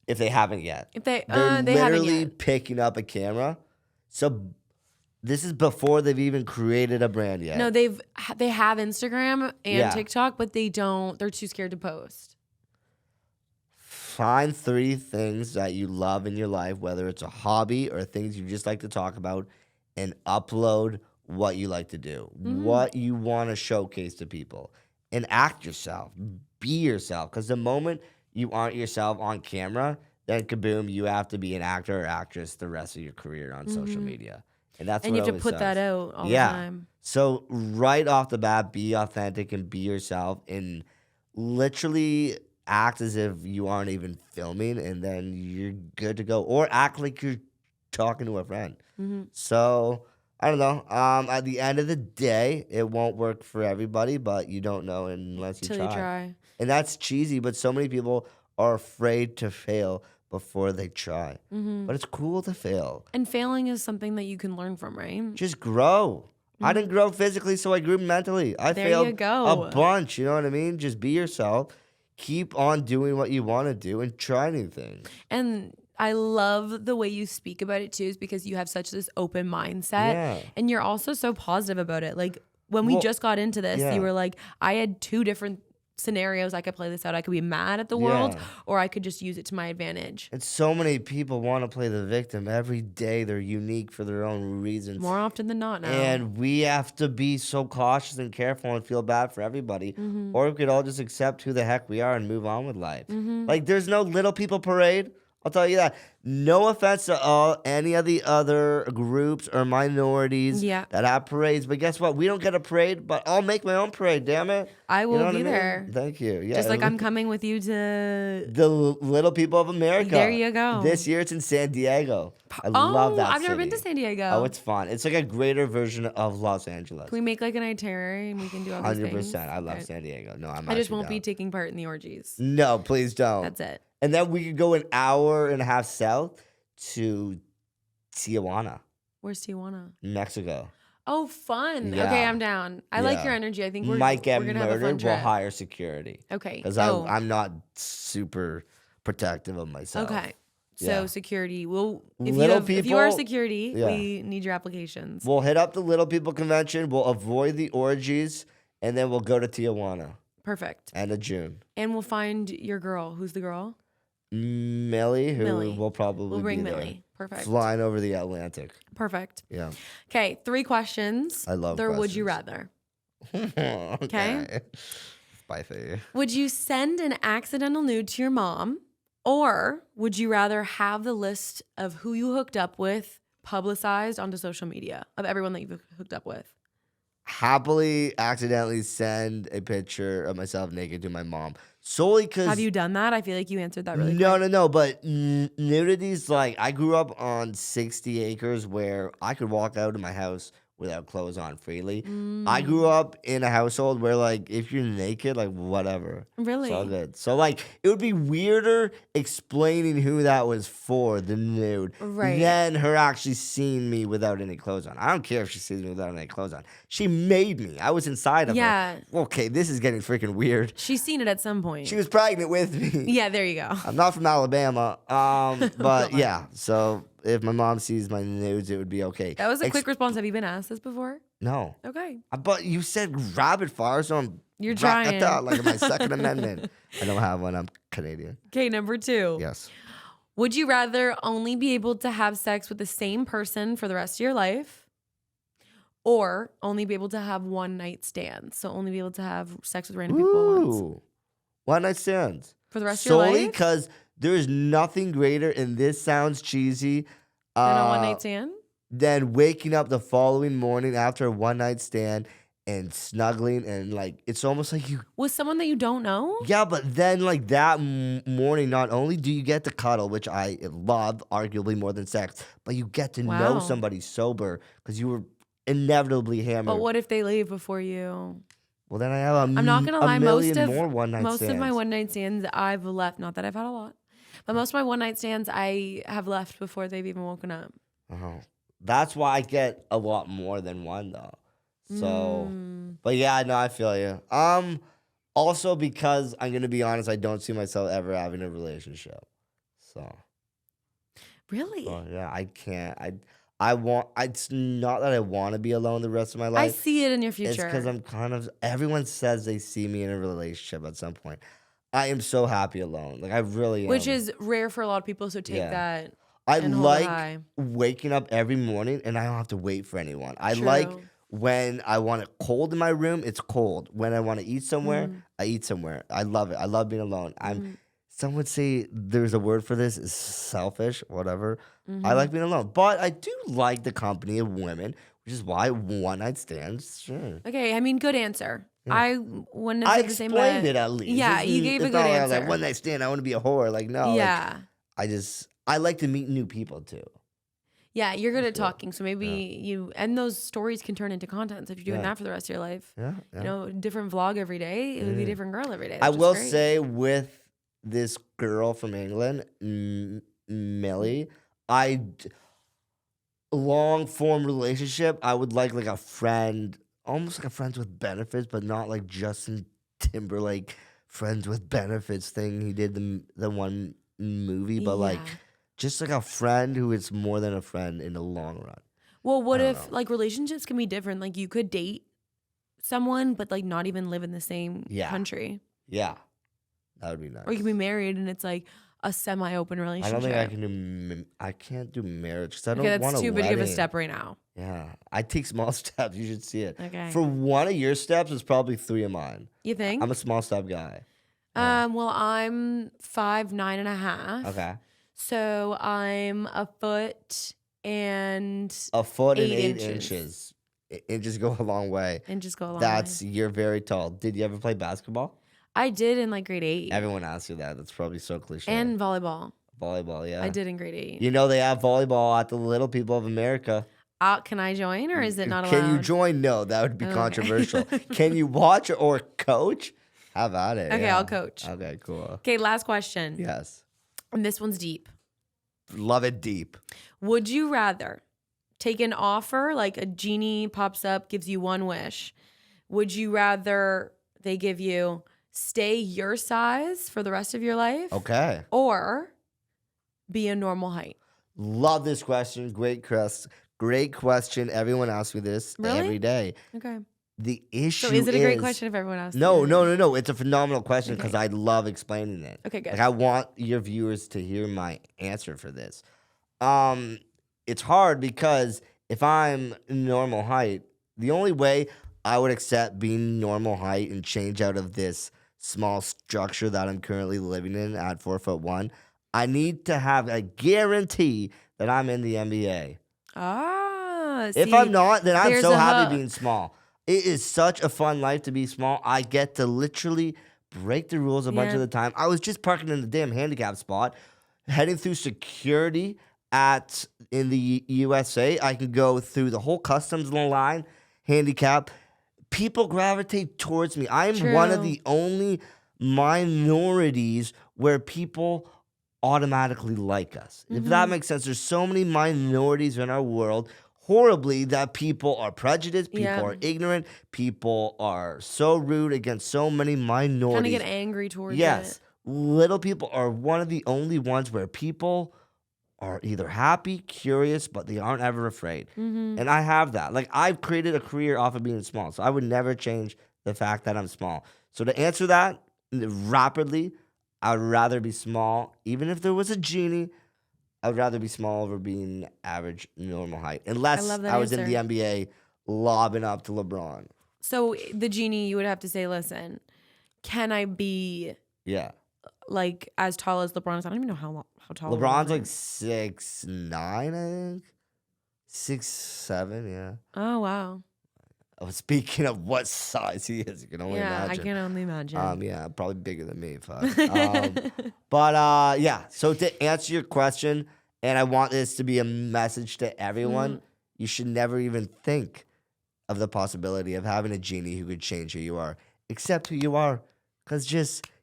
If they haven't yet. If they They're they haven't literally yet. picking up a camera. So This is before they've even created a brand yet. No, they have Instagram and Yeah. TikTok, but they don't. They're too scared to post. Find 3 things that you love in your life, whether it's a hobby or things you just like to talk about, and upload what you like to do, what you want to showcase to people, and act yourself. Be yourself. Because the moment you aren't yourself on camera, then kaboom, you have to be an actor or actress the rest of your career on social media. And that's And what you have to always put that sucks. out all the time. So right off the bat, be authentic and be yourself and literally act as if you aren't even filming, and then you're good to go. Or act like you're talking to a friend. So I don't know. At the end of the day, it won't work for everybody, but you don't know unless you Till you try. And that's cheesy, but so many people are afraid to fail before they try. But it's cool to fail. And failing is something that you can learn from, right? Just grow. I didn't grow physically, so I grew mentally. I There failed you go. a bunch, you know what I mean? Just be yourself. Keep on doing what you want to do and try new things. And I love the way you speak about it too, is because you have such this open mindset. Yeah. And you're also so positive about it. Like when we just got into this, yeah. you were like, I had 2 different scenarios. I could play this out. I could be mad at the world, or I could just use it to my advantage. And so many people want to play the victim every day. They're unique for their own reasons. More often than not now. And we have to be so cautious and careful and feel bad for everybody. Or we could all just accept who the heck we are and move on with life. Like, there's no little people parade. I'll tell you that. No offense to any of the other groups or minorities that have parades. But guess what? We don't get a parade, but I'll make my own parade, damn it. I will You know what be I mean? there. Thank you. Yeah. Just like I'm coming with you to... the Little People of America. There you go. This year it's in San Diego. I love that I've never been to city. San Diego. Oh, it's fun. It's like a greater version of Los Angeles. Can we make like an itinerary and we can do all these things? 100%. I love Right. San Diego. No, I'm I just actually won't be down. taking part in the orgies. No, please don't. That's it. And then we could go an hour and a half south to Tijuana, Where's Tijuana? Mexico. Oh, fun. Yeah. Okay, I'm down. I like Yeah. your energy. I think we're Might get we're gonna have a fun murdered. We'll trip. hire security. Okay. Because Oh, I'm not super protective of myself. okay. So Yeah. security. Well, if Little if you are people- security, yeah. we need your applications. We'll hit up the Little People Convention. We'll avoid the orgies. And then we'll go to Tijuana. Perfect. End of June. And we'll find your girl. Who's the girl? Millie, who Millie. will probably We'll bring be there. Millie. Perfect. Flying over the Atlantic. Perfect. Yeah. Okay, 3 questions. I love They're would you questions. rather. Okay. Spicy. Would you send an accidental nude to your mom, or would you rather have the list of who you hooked up with publicized onto social media of everyone that you've hooked up with? Happily accidentally send a picture of myself naked to my mom. Solely because... Have you done that? I feel like you answered that really No, quick. no, no. But nudity's like... I grew up on 60 acres where I could walk out of my house without clothes on freely. I grew up in a household where, like, if you're naked, like, whatever. Really? It's all good. So, like, it would be weirder explaining who that was for, the nude, Right. than her actually seeing me without any clothes on. I don't care if she sees me without any clothes on. She made me. I was inside of Yeah. her. Okay, this is getting freaking weird. She's seen it at some point. She was pregnant with me. Yeah, there you go. I'm not from Alabama. But yeah, so if my mom sees my nudes, it would be okay. That was a quick response. Have you been asked this before? No. Okay. But you said rapid fire, so I'm You're trying. like my Second Amendment. I don't have one. I'm Canadian. Okay, number 2. Yes. Would you rather only be able to have sex with the same person for the rest of your life, or only be able to have one night stands? So only be able to have sex with random people once Ooh. One night stands. for the rest of your Solely life? because there's nothing greater, and this sounds cheesy, Than a one night stand? than waking up the following morning after a one night stand and snuggling, and like it's almost like you... With someone that you don't know? Yeah, but then like that morning, not only do you get to cuddle, which I love, arguably more than sex, but you get to know Wow. somebody sober because you were inevitably hammered. But what if they leave before you? Well, then I have I'm not gonna lie, million most of more one night most stands. of my one night stands I've left. Not that I've had a lot, but most of my one night stands I have left before they've even woken up. Oh, that's why I get a lot more than one though. So, Mm. but yeah, no, I feel you. Also because I'm gonna be honest, I don't see myself ever having a relationship. So, Really? yeah, I can't. It's not that I want to be alone the rest of my I life. see it in your It's future. because I'm kind of. Everyone says they see me in a relationship at some point. I am so happy alone. Like I really am. Which is rare for a lot of people, so take Yeah. that I and hold it like high. waking up every morning and I don't have to wait for anyone. I True. like when I want it cold in my room, it's cold. When I want to eat somewhere, Mhm. I eat somewhere. I love it. I love being alone. Mhm. Some would say there's a word for this, is selfish, whatever. I Mhm. like being alone. But I do like the company of women, which is why one night stands, sure. Okay, I mean, good answer. Yeah. I wouldn't have I said the same. explained it at least. Yeah, you gave a it's good not like I was answer. like, one night stand, I want to be a whore. Like, no. Yeah. I like to meet new people too. Yeah, you're good at Sure. talking, so maybe you and those stories can turn into content. So if you're doing Yeah. that for the rest of your life, Yeah. you know, different vlog every day, it would be a Yeah. different girl every day. I That's just will great. say with this girl from England, Millie, long form relationship, I would like a friend, almost like a friends with benefits, but not like Justin Timberlake friends with benefits thing he did the one movie, but like Yeah. just like a friend who is more than a friend in the long run. Well, what I don't if know. like relationships can be different? Like you could date someone, but like not even live in the same Yeah. country, Yeah, that would be nice. or you can be married and it's like a semi-open I relationship. don't think I can do. I can't do marriage because I Okay, don't that's want too big of a wedding. step right now. Yeah, I take small steps. You should see it. Okay. For one of your steps, it's probably 3 of mine. You think? I'm a small step guy. Well, I'm 5'9.5". Okay. So I'm a foot and A foot and 8 8 inches. inches. Inches go a long way. And just go along. You're very tall. Did you ever play basketball? I did in like grade 8. Everyone asks you that. That's probably so cliche. And volleyball. Volleyball, yeah. I did in grade 8. You know they have volleyball at the Little People of America. Can I join or is it not allowed? Can you join? No, that would be Okay. controversial. Can you watch or coach? Have at it. Okay, yeah. I'll coach. Okay, cool. Okay, last question. Yes. And this one's deep. Love it deep. Would you rather take an offer like a genie pops up, gives you one wish? Would you rather they give you stay your size for the rest of your life? Okay. Or be a normal height? Love this question. Great question. Everyone asks me this Really? every day. Okay. The issue So is it a great question if everyone asks? No, you? no. It's a phenomenal question because Okay. I love explaining it. Okay, good. Like I want your viewers to hear my answer for this. It's hard because if I'm normal height, the only way I would accept being normal height and change out of this small structure that I'm currently living in at 4'1", I need to have a guarantee that I'm in the NBA. If I'm not, then I'm there's so a happy hook. being small. It is such a fun life to be small. I get to literally break the rules a bunch Yeah. of the time. I was just parking in the damn handicap spot, heading through security in the USA. I can go through the whole customs line, handicap. People gravitate towards me. I am one of True. the only minorities where people automatically like us. If that makes sense, there's so many minorities in our world horribly that people are prejudiced, people Yeah. are ignorant, people are so rude against so many Kind of minorities. get angry towards Yes, it. little people are one of the only ones where people are either happy, curious, but they aren't ever afraid. Mm-hmm. And I have that. Like I've created a career off of being small, so I would never change the fact that I'm small. So to answer that rapidly, I would rather be small, even if there was a genie. I would rather be small over being average, normal height, unless love that I was in the answer. NBA lobbing up to LeBron. So the genie, you would have to say, listen, can I be Yeah, like as tall as LeBron is? I don't even know how tall LeBron's LeBron like is. 6'9", I think, 6'7", yeah. Oh wow. Oh, speaking of what size he is, you can only Yeah, imagine. I can only imagine. Yeah, probably bigger than me. Fuck. Yeah. So to answer your question, and I want this to be a message to everyone, you should never even think of the possibility of having a genie who could change who you are. Accept who you are, because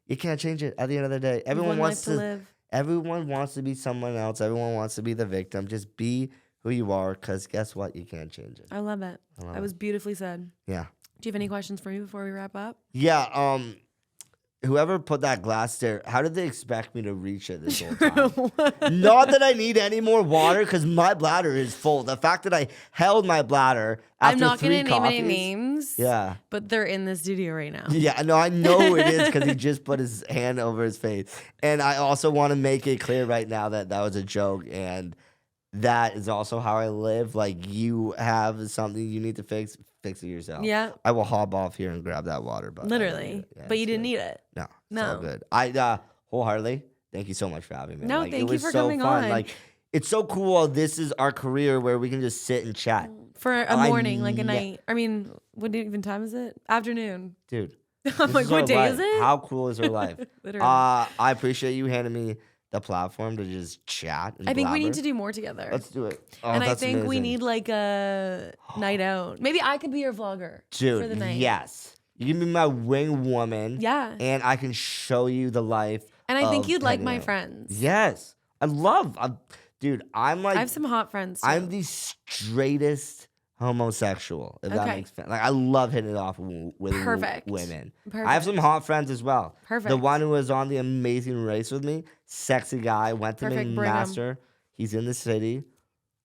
you can't change it. At the end of the day, everyone One wants life to live. Everyone wants to be someone else. Everyone wants to be the victim. Just be who you are, because guess what? You can't change it. I love it. That was beautifully said. Yeah. Do you have any questions for me before we wrap up? Yeah. whoever put that glass there, how did they expect me to reach it this whole time? Not that I need any more water because my bladder is full. The fact that I held my bladder after I'm not going gonna to name any names. Yeah. But they're in the studio right now. Yeah, no, I know it is because he just put his hand over his face. And I also want to make it clear right now that that was a joke. And that is also how I live. Like, you have something you need to fix it yourself. Yeah. I will hop off here and grab that water. But Literally. Yeah, but you it's didn't good. need it. No, it's No. all good. I wholeheartedly thank you so much for having me. No, like, thank it you was for so coming fun. on. Like, it's so cool. This is our career where we can just sit and chat. For a morning, like a night. I mean, what even time is it? Afternoon. Dude. I'm like, what day is it? How cool is our life? Literally. I appreciate you handing me the platform to just chat and I think we blabber. need to do more together. Let's do it. Oh, and I that's think we amazing. need like a night out. Maybe I could be your vlogger Dude, for the night. yes. You can be my wing woman. Yeah. And I can show you the life. And I think of you'd like hanging my out. friends. Yes. Dude, I'm like, I have some hot friends too. I'm the straightest homosexual, if that Okay. makes sense. Like, I love hitting it off with Perfect. women. Perfect. I have some hot friends as well. Perfect. The one who was on the Amazing Race with me, sexy guy, went to Perfect, bring him. Master. He's in the city.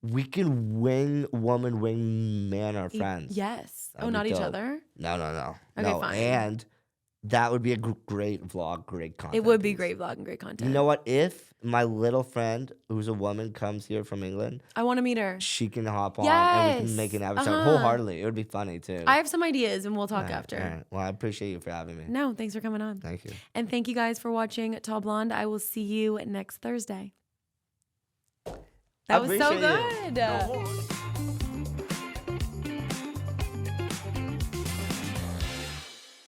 We can wing woman, wing man our friends. Yes. That'd Oh, be not each dope. other? No. Okay, no. fine. And that would be a great vlog, great content. It would be piece. great vlog and great content. You know what? If my little friend, who's a woman, comes here from England, I want to meet her. she can hop on and we can Yes. make an episode Uh-huh. wholeheartedly. It would be funny too. I have some ideas and we'll talk All right, after. all right. Well, I appreciate you for having me. No, thanks for coming on. Thank you. And thank you guys for watching Tall Blonde. I will see you next Thursday. That was so Appreciate you. good.